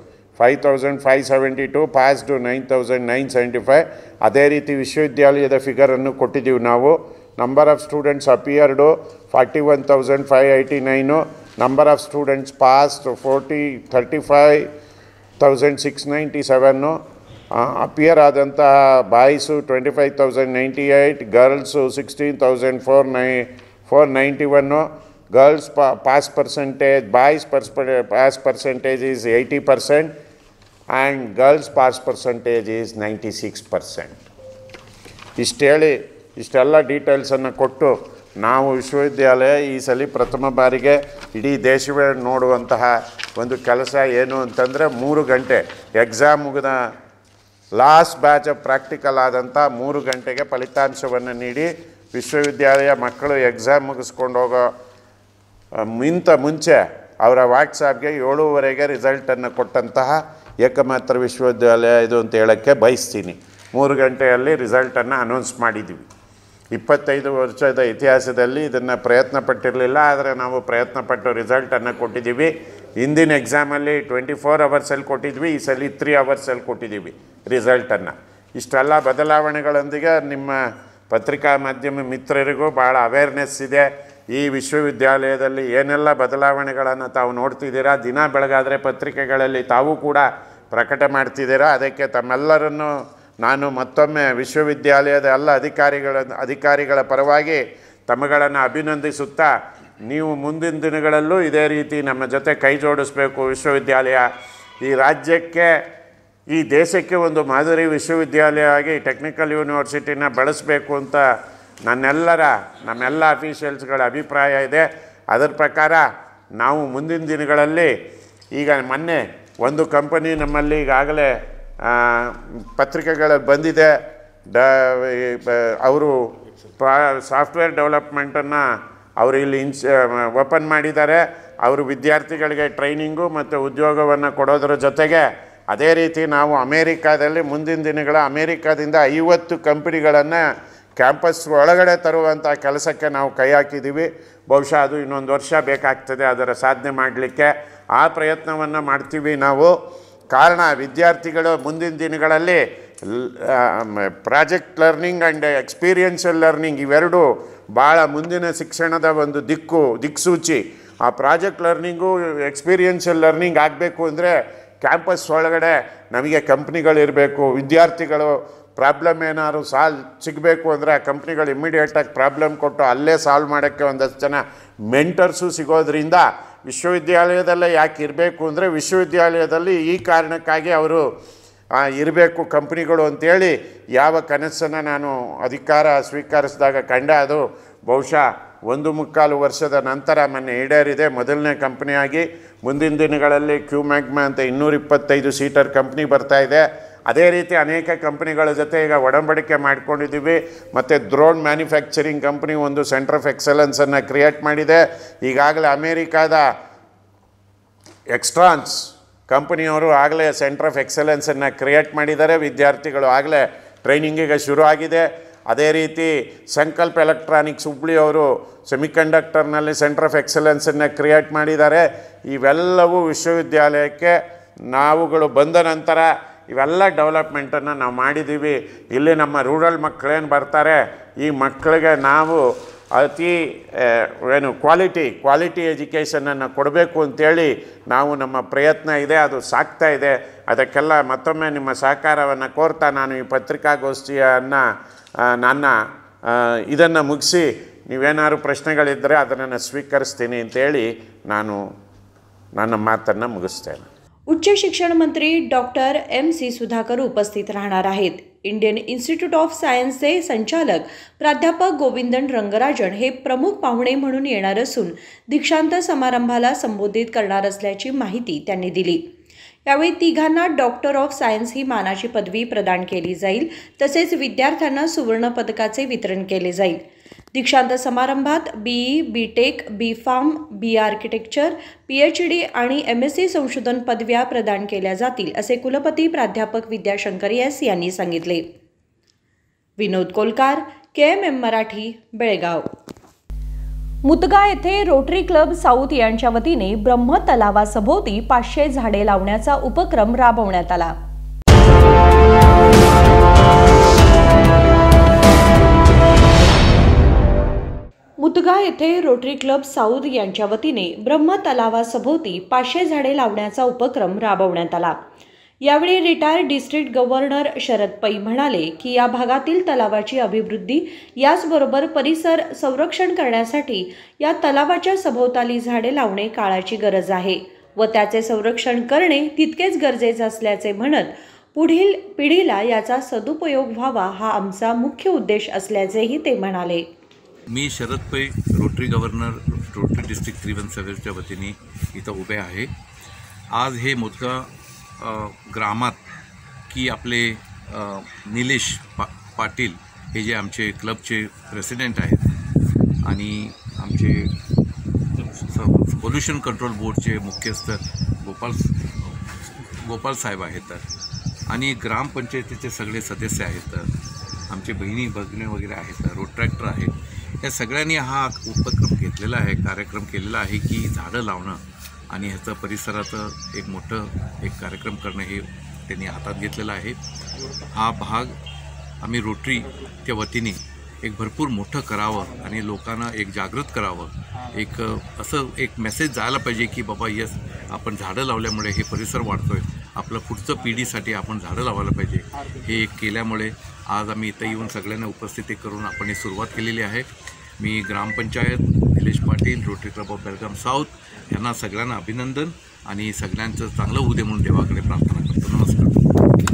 5,572, passed 9,975. ಅದೇ ರೀತಿ ವಿಶ್ವವಿದ್ಯಾಲಯದ ಫಿಗರನ್ನು ಕೊಟ್ಟಿದ್ದೀವಿ ನಾವು. Number of students appeared 41,589, number of students passed 35,697, appear ಆದಂತಹ boys 25,098, girls 16,491. Girls pass percentage boys pass percentage is 80% and girls pass percentage is 96%. ಇಷ್ಟೇಳಿ ಇಷ್ಟೆಲ್ಲ ಡೀಟೇಲ್ಸನ್ನು ಕೊಟ್ಟು ನಾವು ವಿಶ್ವವಿದ್ಯಾಲಯ ಈ ಸಲ ಪ್ರಥಮ ಬಾರಿಗೆ ಇಡೀ ದೇಶವೇ ನೋಡುವಂತಹ ಒಂದು ಕೆಲಸ ಏನು ಅಂತಂದರೆ 3 ಗಂಟೆ ಎಕ್ಸಾಮ್ ಮುಗಿದ ಲಾಸ್ಟ್ ಬ್ಯಾಚ್ ಆಫ್ ಪ್ರಾಕ್ಟಿಕಲ್ ಆದಂಥ 3 ಗಂಟೆಗೆ ಫಲಿತಾಂಶವನ್ನು ನೀಡಿ ವಿಶ್ವವಿದ್ಯಾಲಯ ಮಕ್ಕಳು ಎಕ್ಸಾಮ್ ಮುಗಿಸ್ಕೊಂಡು ಹೋಗೋ ಮುಂಚೆ ಅವರ ವಾಟ್ಸಾಪ್ಗೆ 7:15ಗೆ ರಿಸಲ್ಟನ್ನು ಕೊಟ್ಟಂತಹ ಏಕಮಾತ್ರ ವಿಶ್ವವಿದ್ಯಾಲಯ ಇದು ಅಂತ ಹೇಳೋಕ್ಕೆ ಬಯಸ್ತೀನಿ. 3 ಗಂಟೆಯಲ್ಲಿ ರಿಸಲ್ಟನ್ನು ಅನೌನ್ಸ್ ಮಾಡಿದ್ದೀವಿ. 25 ವರ್ಷದ ಇತಿಹಾಸದಲ್ಲಿ ಇದನ್ನು ಪ್ರಯತ್ನ ಪಟ್ಟಿರಲಿಲ್ಲ, ಆದರೆ ನಾವು ಪ್ರಯತ್ನಪಟ್ಟು ರಿಸಲ್ಟನ್ನು ಕೊಟ್ಟಿದ್ದೀವಿ. ಹಿಂದಿನ ಎಕ್ಸಾಮಲ್ಲಿ 24 ಅವರ್ಸಲ್ಲಿ ಕೊಟ್ಟಿದ್ವಿ, ಈ ಸಲ 3 ಅವರ್ಸಲ್ಲಿ ಕೊಟ್ಟಿದ್ದೀವಿ ರಿಸಲ್ಟನ್ನು. ಇಷ್ಟೆಲ್ಲ ಬದಲಾವಣೆಗಳೊಂದಿಗೆ ನಿಮ್ಮ ಪತ್ರಿಕಾ ಮಾಧ್ಯಮ ಮಿತ್ರರಿಗೂ ಭಾಳ ಅವೇರ್ನೆಸ್ ಇದೆ. ಈ ವಿಶ್ವವಿದ್ಯಾಲಯದಲ್ಲಿ ಏನೆಲ್ಲ ಬದಲಾವಣೆಗಳನ್ನು ತಾವು ನೋಡ್ತಿದ್ದೀರಾ, ದಿನ ಬೆಳಗಾದರೆ ಪತ್ರಿಕೆಗಳಲ್ಲಿ ತಾವು ಕೂಡ ಪ್ರಕಟ ಮಾಡ್ತಿದ್ದೀರಾ. ಅದಕ್ಕೆ ತಮ್ಮೆಲ್ಲರನ್ನು ನಾನು ಮತ್ತೊಮ್ಮೆ ವಿಶ್ವವಿದ್ಯಾಲಯದ ಎಲ್ಲ ಅಧಿಕಾರಿಗಳ ಪರವಾಗಿ ತಮ್ಮಗಳನ್ನು ಅಭಿನಂದಿಸುತ್ತಾ, ನೀವು ಮುಂದಿನ ದಿನಗಳಲ್ಲೂ ಇದೇ ರೀತಿ ನಮ್ಮ ಜೊತೆ ಕೈ ಜೋಡಿಸಬೇಕು. ವಿಶ್ವವಿದ್ಯಾಲಯ ಈ ರಾಜ್ಯಕ್ಕೆ ಈ ದೇಶಕ್ಕೆ ಒಂದು ಮಾದರಿ ವಿಶ್ವವಿದ್ಯಾಲಯ ಆಗಿ ಟೆಕ್ನಿಕಲ್ ಯೂನಿವರ್ಸಿಟಿನ ಬೆಳೆಸಬೇಕು ಅಂತ ನಮ್ಮೆಲ್ಲ ಅಫಿಷಿಯಲ್ಸ್ಗಳ ಅಭಿಪ್ರಾಯ ಇದೆ. ಅದರ ಪ್ರಕಾರ ನಾವು ಮುಂದಿನ ದಿನಗಳಲ್ಲಿ ಈಗ ಮೊನ್ನೆ ಒಂದು ಕಂಪನಿ ನಮ್ಮಲ್ಲಿ ಈಗಾಗಲೇ ಪತ್ರಿಕೆಗಳಲ್ಲಿ ಬಂದಿದೆ. ಅವರು ಸಾಫ್ಟ್ವೇರ್ ಡೆವಲಪ್ಮೆಂಟನ್ನು ಅವರು ಇಲ್ಲಿ ಓಪನ್ ಮಾಡಿದ್ದಾರೆ. ಅವರು ವಿದ್ಯಾರ್ಥಿಗಳಿಗೆ ಟ್ರೈನಿಂಗು ಮತ್ತು ಉದ್ಯೋಗವನ್ನು ಕೊಡೋದ್ರ ಜೊತೆಗೆ ಅದೇ ರೀತಿ ನಾವು ಅಮೇರಿಕಾದಲ್ಲಿ ಮುಂದಿನ ದಿನಗಳ ಅಮೇರಿಕಾದಿಂದ 50 ಕಂಪನಿಗಳನ್ನು ಕ್ಯಾಂಪಸ್ ಒಳಗಡೆ ತರುವಂಥ ಕೆಲಸಕ್ಕೆ ನಾವು ಕೈ ಹಾಕಿದ್ದೀವಿ. ಬಹುಶಃ ಅದು ಇನ್ನೊಂದು ವರ್ಷ ಬೇಕಾಗ್ತದೆ ಅದರ ಸಾಧನೆ ಮಾಡಲಿಕ್ಕೆ. ಆ ಪ್ರಯತ್ನವನ್ನು ಮಾಡ್ತೀವಿ ನಾವು. ಕಾರಣ ದಿನಗಳು ಮುಂದಿನ ದಿನಗಳಲ್ಲಿ project learning and experiential learning ಇವೆರಡು ಭಾಳ ಮುಂದಿನ ಶಿಕ್ಷಣದ ಒಂದು ದಿಕ್ಸೂಚಿ. ಆ ಪ್ರಾಜೆಕ್ಟ್ ಲರ್ನಿಂಗು ಎಕ್ಸ್ಪೀರಿಯನ್ಷಿಯಲ್ ಲರ್ನಿಂಗ್ ಆಗಬೇಕು ಅಂದರೆ ಕ್ಯಾಂಪಸ್ ಒಳಗಡೆ ನಮಗೆ ಕಂಪ್ನಿಗಳಿರಬೇಕು. ವಿದ್ಯಾರ್ಥಿಗಳು ಪ್ರಾಬ್ಲಮ್ ಏನಾದ್ರು ಸಿಗಬೇಕು ಅಂದರೆ ಆ ಕಂಪ್ನಿಗಳು ಇಮ್ಮಿಡಿಯೇಟಾಗಿ ಪ್ರಾಬ್ಲಮ್ ಕೊಟ್ಟು ಅಲ್ಲೇ ಸಾಲ್ವ್ ಮಾಡೋಕ್ಕೆ ಒಂದಷ್ಟು ಜನ ಮೆಂಟರ್ಸು ಸಿಗೋದ್ರಿಂದ ವಿಶ್ವವಿದ್ಯಾಲಯದಲ್ಲೇ ಯಾಕೆ ಇರಬೇಕು ಅಂದರೆ ವಿಶ್ವವಿದ್ಯಾಲಯದಲ್ಲಿ ಈ ಕಾರಣಕ್ಕಾಗಿ ಅವರು ಇರಬೇಕು ಕಂಪ್ನಿಗಳು ಅಂಥೇಳಿ ಯಾವ ಕನಸನ್ನು ನಾನು ಅಧಿಕಾರ ಸ್ವೀಕರಿಸಿದಾಗ ಕಂಡ ಅದು ಬಹುಶಃ 1.25 ವರ್ಷದ ನಂತರ ಮೊನ್ನೆ ಈಡೇರಿದೆ. ಮೊದಲನೇ ಕಂಪ್ನಿಯಾಗಿ ಮುಂದಿನ ದಿನಗಳಲ್ಲಿ ಕ್ಯೂ ಮ್ಯಾಗ್ಮಾ ಅಂತ 225 ಸೀಟರ್ ಕಂಪ್ನಿ ಬರ್ತಾಯಿದೆ. ಅದೇ ರೀತಿ ಅನೇಕ ಕಂಪ್ನಿಗಳ ಜೊತೆ ಈಗ ಒಡಂಬಡಿಕೆ ಮಾಡ್ಕೊಂಡಿದ್ದೀವಿ. ಮತ್ತು ಡ್ರೋನ್ ಮ್ಯಾನುಫ್ಯಾಕ್ಚರಿಂಗ್ ಕಂಪ್ನಿ ಒಂದು ಸೆಂಟರ್ ಆಫ್ ಎಕ್ಸಲೆನ್ಸನ್ನು ಕ್ರಿಯೇಟ್ ಮಾಡಿದೆ. ಈಗಾಗಲೇ ಅಮೇರಿಕಾದ ಎಕ್ಸ್ಟ್ರಾನ್ಸ್ ಕಂಪನಿಯವರು ಆಗಲೇ ಸೆಂಟರ್ ಆಫ್ ಎಕ್ಸಲೆನ್ಸನ್ನು ಕ್ರಿಯೇಟ್ ಮಾಡಿದ್ದಾರೆ. ವಿದ್ಯಾರ್ಥಿಗಳು ಆಗಲೇ ಟ್ರೈನಿಂಗಿಗೆ ಶುರು ಆಗಿದೆ. ಅದೇ ರೀತಿ ಸಂಕಲ್ಪ ಎಲೆಕ್ಟ್ರಾನಿಕ್ಸ್ ಹುಬ್ಳಿಯವರು ಸೆಮಿಕಂಡಕ್ಟರ್ನಲ್ಲಿ ಸೆಂಟರ್ ಆಫ್ ಎಕ್ಸಲೆನ್ಸನ್ನು ಕ್ರಿಯೇಟ್ ಮಾಡಿದ್ದಾರೆ. ಇವೆಲ್ಲವೂ ವಿಶ್ವವಿದ್ಯಾಲಯಕ್ಕೆ ನಾವುಗಳು ಬಂದ ನಂತರ ಇವೆಲ್ಲ ಡೆವಲಪ್ಮೆಂಟನ್ನು ನಾವು ಮಾಡಿದ್ದೀವಿ. ಇಲ್ಲಿ ನಮ್ಮ ರೂರಲ್ ಮಕ್ಕಳೇನು ಬರ್ತಾರೆ, ಈ ಮಕ್ಕಳಿಗೆ ನಾವು ಅತಿ ಕ್ವಾಲಿಟಿ ಎಜುಕೇಷನನ್ನು ಕೊಡಬೇಕು ಅಂತೇಳಿ ನಾವು ನಮ್ಮ ಪ್ರಯತ್ನ ಇದೆ, ಅದು ಸಾಗ್ತಾ ಇದೆ. ಅದಕ್ಕೆಲ್ಲ ಮತ್ತೊಮ್ಮೆ ನಿಮ್ಮ ಸಹಕಾರವನ್ನು ಕೋರ್ತಾ ನಾನು ಈ ಪತ್ರಿಕಾಗೋಷ್ಠಿಯನ್ನು ಇದನ್ನು ಮುಗಿಸಿ ನೀವೇನಾದ್ರು ಪ್ರಶ್ನೆಗಳಿದ್ದರೆ ಅದನ್ನು ಸ್ವೀಕರಿಸ್ತೀನಿ ಅಂತೇಳಿ ನಾನು ನನ್ನ ಮಾತನ್ನು मुगिಸ್ತೇನೆ. उच्च शिक्षण मंत्री डॉक्टर MC सुधाकर उपस्थित राहणार आहेत. इंडियन इन्स्टिट्यूट ऑफ सायन्सचे संचालक प्राध्यापक गोविंदन रंगराजन हे प्रमुख पाहुणे म्हणून येणार असून दीक्षांत समारंभाला संबोधित करणार असल्याची माहिती त्यांनी दिली. यावेळी तिघांना डॉक्टर ऑफ सायन्स ही मानाची पदवी प्रदान केली जाईल. तसेच विद्यार्थ्यांना सुवर्ण पदकाचे वितरण केले जाईल. दीक्षांत समारंभात BE, BTech, B.Pharm, B architecture, PhD आणि MSc संशोधन पदव्या प्रदान केल्या जातील असे कुलपती प्राध्यापक विद्याशंकर S यांनी सांगितले. विनोद कोलकार, KMM मराठी, बेळगाव. मुतगा येथे रोटरी क्लब साऊथ यांच्या वतीने ब्रह्म तलावासभोवती 500 झाडे लावण्याचा उपक्रम राबवण्यात आला. मुतगा येथे रोटरी क्लब साऊथ यांच्या वतीने ब्रह्म तलावासभोवती 500 झाडे लावण्याचा उपक्रम राबवण्यात आला. यावेळी रिटायर्ड डिस्ट्रिक्ट गव्हर्नर शरद पै म्हणाले की या भागातील तलावाची अभिवृद्धी याचबरोबर परिसर संरक्षण करण्यासाठी या तलावाच्या सभोवताली झाडे लावणे काळाची गरज आहे व त्याचे संरक्षण करणे तितकेच गरजेचे असल्याचे म्हणत पुढील पिढीला याचा सदुपयोग व्हावा हा आमचा मुख्य उद्देश असल्याचेही ते म्हणाले. मी शरद पै रोटरी गव्हर्नर रोटरी डिस्ट्रिक्ट 317च्या वतीने इथं उभे आहे. आज हे मुतगा ग्रामात की आपले निलेश पाटील हे जे आमचे क्लबचे प्रेसिडेंट आहेत आणि आमचे पोल्युशन कंट्रोल बोर्डचे मुख्यस्थ गोपाल साहेब आहेत आणि ग्रामपंचायतीचे सगळे सदस्य आहेत, आमचे बहिणी भगिनी वगैरे आहेत, रोड ट्रॅक्टर आहेत. या सगळ्यांनी हा उपक्रम घेतलेला आहे, कार्यक्रम केलेला आहे की झाडं लावणं आणि ह्याचं परिसराचं एक मोठं कार्यक्रम करणं हे त्यांनी हातात घेतलेलं आहे. हा भाग आम्ही रोटरीच्या वतीने एक भरपूर मोठं करावं आणि लोकांना एक जागृत करावं. असं एक मेसेज जायला पाहिजे की बाबा यस आपण झाडं लावल्यामुळे हे परिसर वाढतोय, आपलं पुढचं पिढीसाठी आपण झाडं लावायला पाहिजे. हे एक केल्यामुळे आज आम्ही इथं येऊन सगळ्यांना उपस्थिती करून आपण ही सुरुवात केलेली आहे. मी ग्रामपंचायत, Nilesh Patil, Rotary club of Belgaum south यांना सगळ्यांना अभिनंदन आणि सगळ्यांचं चांगलं होऊ दे म्हणून देवाकडे प्रार्थना करतो. नमस्कार.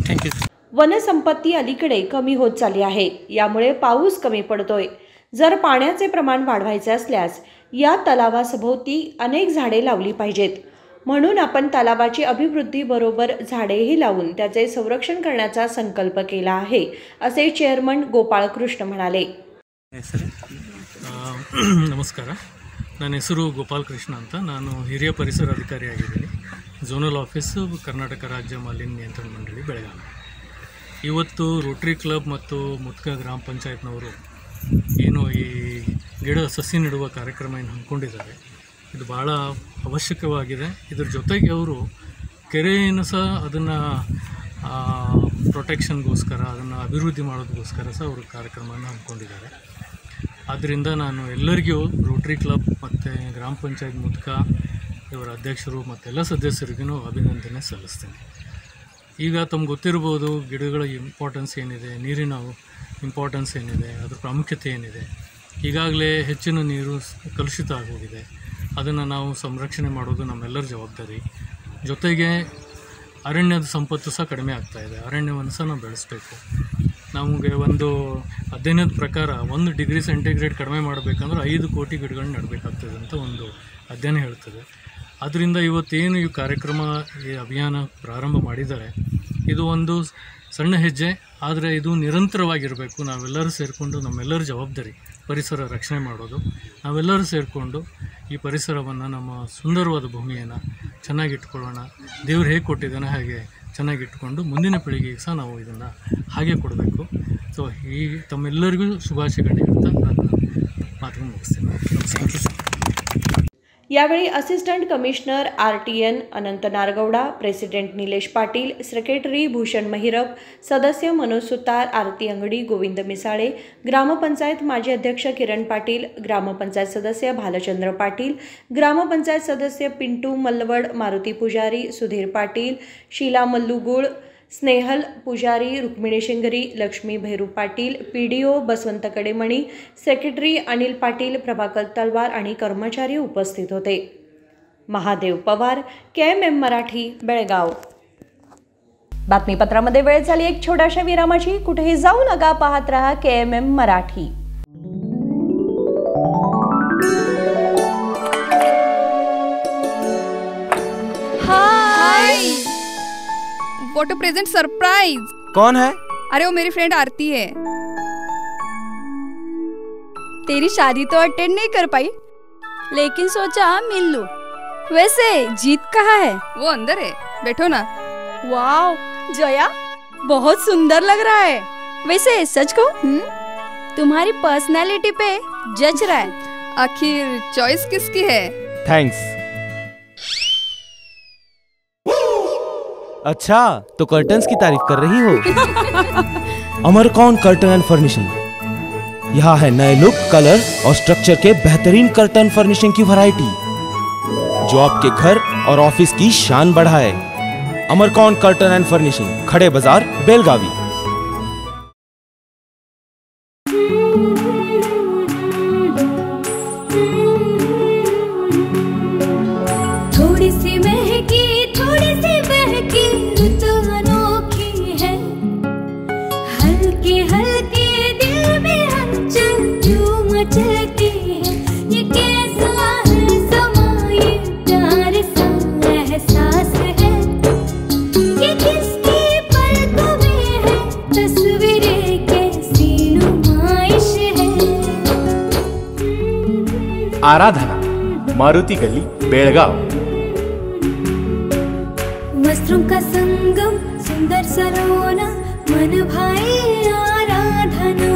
थँक्यू. वनसंपत्ती अलीकडे कमी होत चालली आहे. यामुळे पाऊस कमी पडतोय. जर पाण्याचे प्रमाण वाढवायचे असल्यास या तलावासभोवती अनेक झाडे लावली पाहिजेत. म्हणून आपण तलावाची अभिवृद्धी बरोबर झाडेही लावून त्याचे संरक्षण करण्याचा संकल्प केला आहे असे चेअरमन गोपाळ कृष्ण म्हणाले. ನಮಸ್ಕಾರ, ನನ್ನ ಹೆಸರು ಗೋಪಾಲ್ ಕೃಷ್ಣ ಅಂತ. ನಾನು ಹಿರಿಯ ಪರಿಸರ ಅಧಿಕಾರಿಯಾಗಿದ್ದೀನಿ, ಝೋನಲ್ ಆಫೀಸು ಕರ್ನಾಟಕ ರಾಜ್ಯ ಮಾಲಿನ್ಯ ನಿಯಂತ್ರಣ ಮಂಡಳಿ ಬೆಳಗಾವಿ. ಇವತ್ತು ರೋಟರಿ ಕ್ಲಬ್ ಮತ್ತು ಮುತ್ಕಾ ಗ್ರಾಮ ಪಂಚಾಯತ್ನವರು ಏನು ಈ ಸಸಿ ನೆಡುವ ಕಾರ್ಯಕ್ರಮ ಏನು ಹಮ್ಮಿಕೊಂಡಿದ್ದಾರೆ, ಇದು ಭಾಳ ಅವಶ್ಯಕವಾಗಿದೆ. ಇದ್ರ ಜೊತೆಗೆ ಅವರು ಕೆರೆಯನ್ನು ಸಹ ಅದನ್ನು ಪ್ರೊಟೆಕ್ಷನ್ಗೋಸ್ಕರ, ಅದನ್ನು ಅಭಿವೃದ್ಧಿ ಮಾಡೋದಕ್ಕೋಸ್ಕರ ಸಹ ಅವರು ಕಾರ್ಯಕ್ರಮವನ್ನು ಹಮ್ಮಿಕೊಂಡಿದ್ದಾರೆ. ಆದ್ದರಿಂದ ನಾನು ಎಲ್ಲರಿಗೂ ರೋಟರಿ ಕ್ಲಬ್ ಮತ್ತು ಗ್ರಾಮ ಪಂಚಾಯತ್ ಮುತ್ಕಾ ಇವರ ಅಧ್ಯಕ್ಷರು ಮತ್ತು ಎಲ್ಲ ಸದಸ್ಯರಿಗೂ ಅಭಿನಂದನೆ ಸಲ್ಲಿಸ್ತೇನೆ. ಈಗ ತಮ್ಗೆ ಗೊತ್ತಿರ್ಬೋದು ಗಿಡಗಳ ಇಂಪಾರ್ಟೆನ್ಸ್ ಏನಿದೆ, ನೀರಿನ ಇಂಪಾರ್ಟೆನ್ಸ್ ಏನಿದೆ, ಅದರ ಪ್ರಾಮುಖ್ಯತೆ ಏನಿದೆ. ಈಗಾಗಲೇ ಹೆಚ್ಚಿನ ನೀರು ಕಲುಷಿತ ಆಗೋಗಿದೆ. ಅದನ್ನು ನಾವು ಸಂರಕ್ಷಣೆ ಮಾಡೋದು ನಮ್ಮೆಲ್ಲರ ಜವಾಬ್ದಾರಿ. ಜೊತೆಗೆ ಅರಣ್ಯದ ಸಂಪತ್ತು ಸಹ ಕಡಿಮೆ ಆಗ್ತಾಯಿದೆ. ಅರಣ್ಯವನ್ನು ಸಹ ನಾವು ಬೆಳೆಸಬೇಕು. ನಮಗೆ ಒಂದು ಅಧ್ಯಯನದ ಪ್ರಕಾರ 1 ಡಿಗ್ರಿ ಸೆಂಟಿಗ್ರೇಡ್ ಕಡಿಮೆ ಮಾಡಬೇಕಂದ್ರೆ 5 ಕೋಟಿ ಗಿಡಗಳನ್ನ ನೆಡಬೇಕಾಗ್ತದೆ ಅಂತ ಒಂದು ಅಧ್ಯಯನ ಹೇಳ್ತದೆ. ಆದ್ದರಿಂದ ಇವತ್ತೇನು ಈ ಕಾರ್ಯಕ್ರಮ, ಈ ಅಭಿಯಾನ ಪ್ರಾರಂಭ ಮಾಡಿದ್ದಾರೆ, ಇದು ಒಂದು ಸಣ್ಣ ಹೆಜ್ಜೆ, ಆದರೆ ಇದು ನಿರಂತರವಾಗಿರಬೇಕು. ನಾವೆಲ್ಲರೂ ಸೇರಿಕೊಂಡು, ನಮ್ಮೆಲ್ಲರ ಜವಾಬ್ದಾರಿ ಪರಿಸರ ರಕ್ಷಣೆ ಮಾಡೋದು. ನಾವೆಲ್ಲರೂ ಸೇರಿಕೊಂಡು ಈ ಪರಿಸರವನ್ನು, ನಮ್ಮ ಸುಂದರವಾದ ಭೂಮಿಯನ್ನು ಚೆನ್ನಾಗಿಟ್ಕೊಳ್ಳೋಣ. ದೇವ್ರು ಹೇಗೆ ಕೊಟ್ಟಿದ್ದಾನೆ ಹಾಗೆ ಚೆನ್ನಾಗಿಟ್ಕೊಂಡು ಮುಂದಿನ ಪೀಳಿಗೆಗೆ ಸಹ ನಾವು ಇದನ್ನು ಹಾಗೆ ಕೊಡಬೇಕು. ಸೊ ಈ ತಮ್ಮೆಲ್ಲರಿಗೂ ಶುಭಾಶಯಗಳು ಹೇಳ್ತಾ ನನ್ನ ಮಾತನ್ನು ಮುಗಿಸ್ತೀನಿ. ನಮಸ್ಕಾರ. यावेळी असिस्टंट कमिशनर RTN अनंत नारगौडा, प्रेसिडेंट निलेश पाटील, सेक्रेटरी भूषण महिरप, सदस्य मनोज सुतार, आरती अंगडी, गोविंद मिसाळे, ग्रामपंचायत माजी अध्यक्ष किरण पाटील, ग्रामपंचायत सदस्य भालचंद्र पाटील, ग्रामपंचायत सदस्य पिंटू मल्लवड, मारुती पुजारी, सुधीर पाटील, शीला मल्लुगुळ, स्नेहल पुजारी, रुक्मिणी शिंगरी, लक्ष्मी भैरू पाटील, PDO बसवंत कडेमणी, सेक्रेटरी अनिल पाटील, प्रभाकर तलवार आणि कर्मचारी उपस्थित होते. महादेव पवार, KMM मराठी, बेळगाव. बातमीपत्रामध्ये वेळ झाली एक छोट्याशा विरामाची. कुठेही जाऊ नका, पाहत रहा KMM Marathi. What a present surprise. कौन है? अरे वो मेरी फ्रेंड आरती है। तेरी शादी तो अटेंड नहीं कर पाई, लेकिन सोचा मिल लूं। वैसे जीत कहाँ है? वो अंदर है, बैठो ना। वाओ जया, बहुत सुंदर लग रहा है। वैसे सच कहूं, तुम्हारी पर्सनालिटी पे जज रहा है। आखिर चॉइस किसकी है? थैंक्स। अच्छा, तो कर्टन्स की तारीफ कर रही हो? अमरकौन कर्टन एंड फर्निशिंग, यहाँ है नए लुक, कलर और स्ट्रक्चर के बेहतरीन कर्टन फर्निशिंग की वैरायटी जो आपके घर और ऑफिस की शान बढ़ाए। अमरकौन कर्टन एंड फर्निशिंग, खड़े बाजार, बेलगावी। थोड़ी सी महकी, थोड़ी सी बहकी, रुत अनोखी है। हल्के हल्के दिल में हलचल जो मचलती है। ये कैसा है समा, ये प्यार सा एहसास है। ये किसकी पलकों में है, तस्वीरें कैसी नुमाइश है। आराधना, मारुति गली, बेळगाव। वस्त्रों का संगम, सुंदर सलोना, मन भाई आराधना।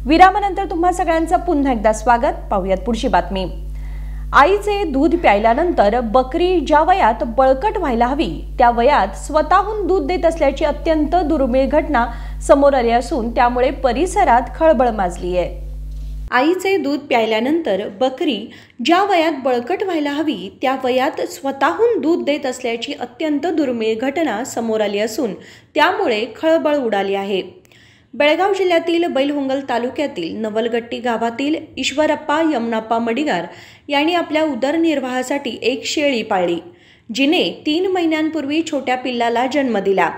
विरामानंतर तुम्हा सगळ्यांचं पुन्हा एकदा स्वागत. पाहूयात पुढची बातमी. आईचे दूध प्यायल्यानंतर बकरी ज्या वयात बळकट व्हायला हवी त्या वयात स्वतःहून दूध देत असल्याची अत्यंत दुर्मिळ घटना समोर आली असून त्यामुळे परिसरात खळबळ माजली आहे. आईचे दूध प्यायल्यानंतर बकरी ज्या वयात बळकट व्हायला हवी त्या वयात स्वतःहून दूध देत असल्याची अत्यंत दुर्मिळ घटना समोर आली असून त्यामुळे खळबळ उडाली आहे. बेळगाव जिल्ह्यातील बैलहोंगल तालुक्यातील नवलगट्टी गावातील ईश्वरप्पा यमनाप्पा मडिगार यांनी आपल्या उदरनिर्वाहासाठी एक शेळी पाळली, जिने 3 महिन्यांपूर्वी छोट्या पिल्लाला जन्म दिला.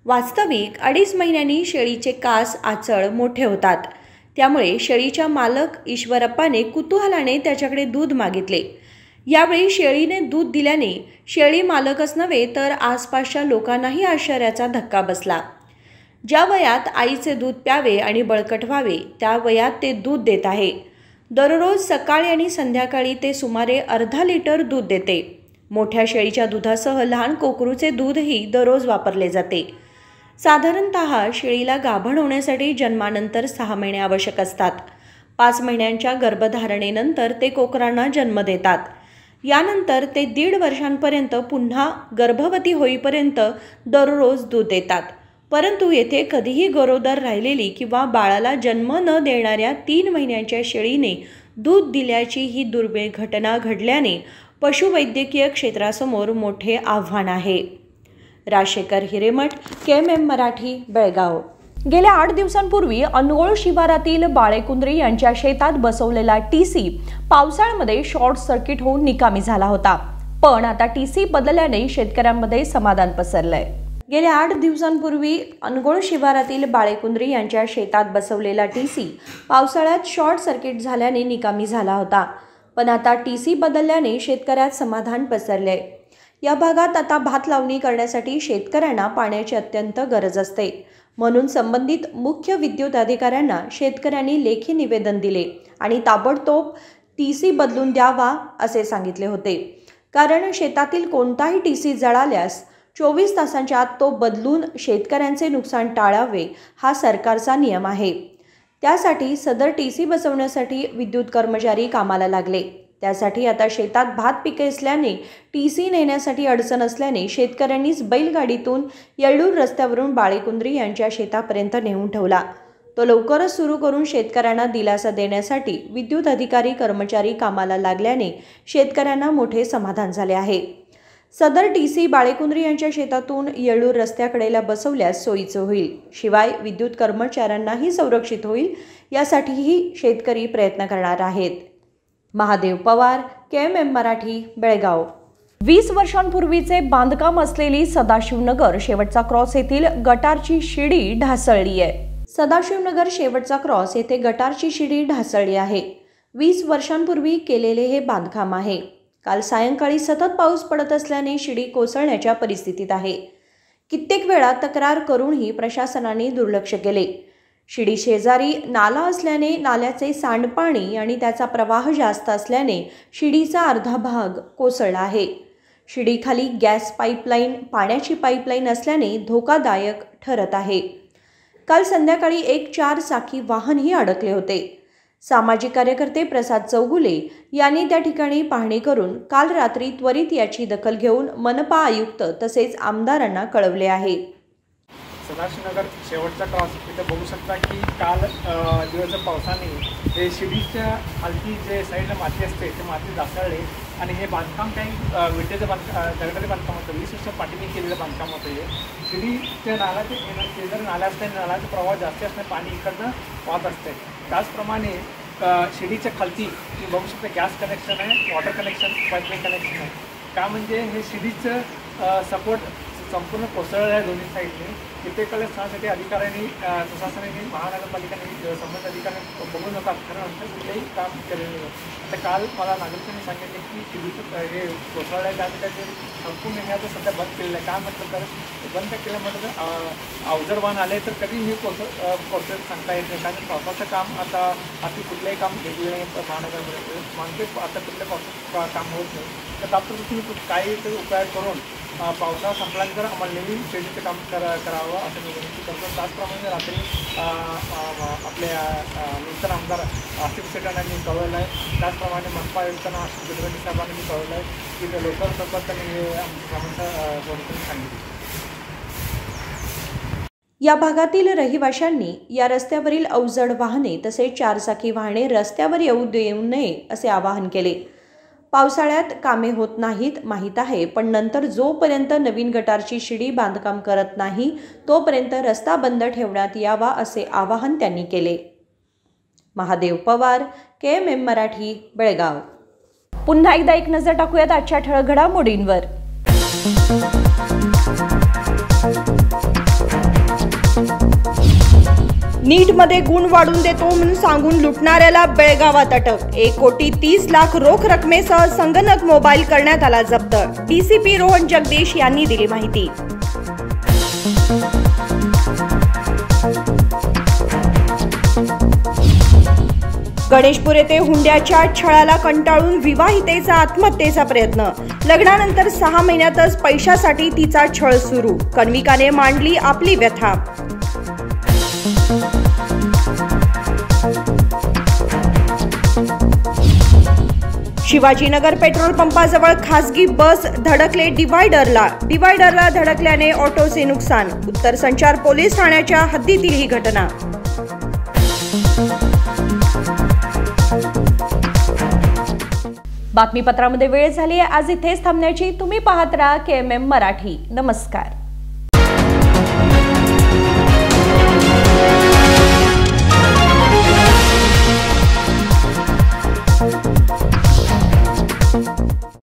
वास्तविक 2.5 महिन्यांनी शेळीचे कास, आचळ मोठे होतात. त्यामुळे शेळीच्या मालक ईश्वरप्पाने कुतूहलाने त्याच्याकडे दूध मागितले. यावेळी शेळीने दूध दिल्याने शेळी मालकच नव्हे तर आसपासच्या लोकांनाही आश्चर्याचा धक्का बसला. ज्या वयात आईचे दूध प्यावे आणि बळकट व्हावे त्या वयात ते दूध देत आहे. दररोज सकाळी आणि संध्याकाळी ते सुमारे अर्धा लिटर दूध देते. मोठ्या शेळीच्या दुधासह लहान कोकरूचे दूधही दररोज वापरले जाते. साधारणतः शेळीला गाभण होण्यासाठी जन्मानंतर 6 महिने आवश्यक असतात. 5 महिन्यांच्या गर्भधारणेनंतर ते कोकरांना जन्म देतात. यानंतर ते 1.5 वर्षांपर्यंत पुन्हा गर्भवती होईपर्यंत दररोज दूध देतात. परंतु येथे कधीही गरोदर राहिलेली किंवा बाळाला जन्म न देणाऱ्या 3 महिन्यांच्या शेळीने दूध दिल्याची ही दुर्मिळ घटना घडल्याने पशुवैद्यकीय क्षेत्रासमोर मोठे आव्हान आहे. राजेकर हिरेमठ, KMM मराठी, बेळगाव. गेल्या 8 दिवसांपूर्वी अनगोळ शिवारातील बाळेकुंद्री यांच्या शेतात बसवलेला TC पावसाळ्यामध्ये शॉर्ट सर्किट होऊन निकामी झाला होता. पण आता टीसी बदलल्याने शेतकऱ्यांमध्ये समाधान पसरलंय। गेल्या 8 दिवसांपूर्वी अनगोळ शिवारातील बाळेकुंद्री यांच्या शेतात बसवलेला टीसी पावसाळ्यात शॉर्ट सर्किट झाल्याने निकामी झाला होता, पण आता टीसी बदलल्याने शेतकऱ्यात समाधान पसरले। या भागात आता भात लावणी करण्यासाठी शेतकऱ्यांना पाण्याची अत्यंत गरज असते, म्हणून संबंधित मुख्य विद्युत अधिकाऱ्यांना शेतकऱ्यांनी लेखी निवेदन दिले आणि ताबडतोब टीसी बदलून द्यावा असे सांगितले होते। कारण शेतातील कोणताही टीसी जळाल्यास 24 तासांच्या आत तो बदलून शेतकऱ्यांचे नुकसान टाळावे हा सरकारचा नियम आहे। त्यासाठी सदर टीसी बसवण्यासाठी विद्युत कर्मचारी कामाला लागले। त्यासाठी आता शेतात भात पिके असल्याने टीसी नेण्यासाठी अडचण असल्याने शेतकऱ्यांनीच बैलगाडीतून येळ्ळूर रस्त्यावरून बाळेकुंद्री यांच्या शेतापर्यंत नेऊन ठेवला। तो लवकरच सुरू करून शेतकऱ्यांना दिलासा देण्यासाठी विद्युत अधिकारी कर्मचारी कामाला लागल्याने शेतकऱ्यांना मोठे समाधान झाले आहे। सदर टीसी बाळेकुंद्री यांच्या शेतातून येळ्ळूर रस्त्याकडेला बसवल्यास सोयीचं होईल, शिवाय विद्युत कर्मचाऱ्यांनाही संरक्षित होईल, यासाठीही शेतकरी प्रयत्न करणार आहेत। महादेव पवार, KMM मराठी, बेळगाव। 20 वर्षांपूर्वीचे बांधकाम असलेली सदाशिवनगर शेवटचा क्रॉस येथील गटारची शिडी ढासळली आहे। सदाशिवनगर शेवटचा क्रॉस येथे गटारची शिडी ढासळली आहे। 20 वर्षांपूर्वी केलेले हे बांधकाम आहे। काल सायंकाळी सतत पाऊस पडत असल्याने शिडी कोसळण्याच्या परिस्थितीत आहे। कित्येक वेळा तक्रार करूनही प्रशासनाने दुर्लक्ष केले। शिडी शेजारी नाला असल्याने नाल्याचे सांडपाणी आणि त्याचा प्रवाह जास्त असल्याने शिडीचा अर्धा भाग कोसळला आहे। शिडीखाली गॅस पाईपलाईन, पाण्याची पाईपलाईन असल्याने धोकादायक ठरत आहे। काल संध्याकाळी एक 4 चाकी वाहनही अडकले होते। सामाजिक कार्यकर्ते प्रसाद चौगुले यांनी त्या ठिकाणी पाहणी करून काल रात्री त्वरित याची दखल घेऊन मनपा आयुक्त तसेच आमदारांना कळवले आहे। सदाशिवनगर शेवटचा क्रॉस इथं बघू शकता की काल दिवसभर पावसाने हे शिडीच्या खालती जे साईडला माती असते ते माती ढासळले आणि हे बांधकाम काही विटेचं दगडाचे बांधकाम होतं। 20 वर्ष पाठीने केलेलं बांधकाम होतं। हे शिडीच्या नाल्याचे शेजारी नाल्या असल्याने नाल्याचा प्रवाह जास्त असणे पाणी इकडनं वाहत असते। त्याचप्रमाणे शिडीच्या खालती तुम्ही बघू शकता गॅस कनेक्शन आहे, वॉटर कनेक्शन, पाईपलाईन कनेक्शन आहे। का म्हणजे हे शिडीचं सपोर्ट संपूर्ण कोसळलं आहे दोन्ही साईडने। कित्येक वेळेस त्यासाठी अधिकाऱ्यांनी, प्रशासनाने, महानगरपालिकांनी, संबंधित अधिकाऱ्यांनी बघू नका कारण नंतर कुठलेही काम केलेलं नाही। तर काल मला नागरिकांनी सांगितले की शिडीचं हे कोसळलं आहे, त्यामुळे ते संपूर्ण हे आता सध्या बंद केलेलं आहे। काय म्हटलं तर बंद केल्यामुळे अवजड वाहन आले तर कधी हे कोसळ सांगता येत नाही, कारण पावसाचं काम आता कुठलंही काम घेतलेलं नाही महानगरमध्ये। मानते आता कुठल्या पावसाचं काम होत नाही, तर तात्पुरतं तुम्ही काही तरी उपाय करून पावसाळा संपल्यानंतर आम्हाला नवीन शेडीचं काम करावं असं मी विनंती करतो। त्याचप्रमाणे रात्री आपल्या नूतन आमदार आसिफ शेटांनी कळवलं आहे, त्याचप्रमाणे मनपा आयुक्तांना आशिष गुजराती साहेबांनी कळवलं आहे की ते लवकर त्यांनी हे आमची समस्या सांगितली। या भागातील रहिवाशांनी या रस्त्यावरील अवजड वाहने तसेच 4 चाकी वाहने रस्त्यावर येऊ देऊ नये असे आवाहन केले। पावसाळ्यात कामे होत नाहीत माहीत आहे, पण नंतर जोपर्यंत नवीन गटारची शिडी बांधकाम करत नाही तोपर्यंत रस्ता बंद ठेवण्यात यावा असे आवाहन त्यांनी केले। महादेव पवार, KMM मराठी, बेळगाव। पुन्हा एकदा एक नजर टाकूयात आजच्या ठळक घडामोडींवर। नीटमध्ये गुण वाढून देतो म्हणून सांगून लुटणाऱ्याला बेळगावात अटक। 1,30,00,000 रोख रकमेसह संगणक मोबाईल करण्यात आला जप्त। DCP रोहन जगदीश यांनी दिली माहिती। गणेशपूर येथे हुंड्याच्या छळाला कंटाळून विवाहितेचा आत्महत्येचा प्रयत्न। लग्नानंतर 6 महिन्यातच पैशासाठी तिचा छळ सुरू। कन्विकाने मांडली आपली व्यथा। शिवाजीनगर पेट्रोल पंपाजवळ खासगी बस धडकले डिवायडरला धडकल्याने ऑटोचे नुकसान। उत्तर संचार पोलीस ठाण्याच्या हद्दीतील ही घटना। बातमीपत्रामध्ये वेळ झाली आहे आज इथेच थांबण्याची। तुम्ही पाहत राहा KMM मराठी। नमस्कार।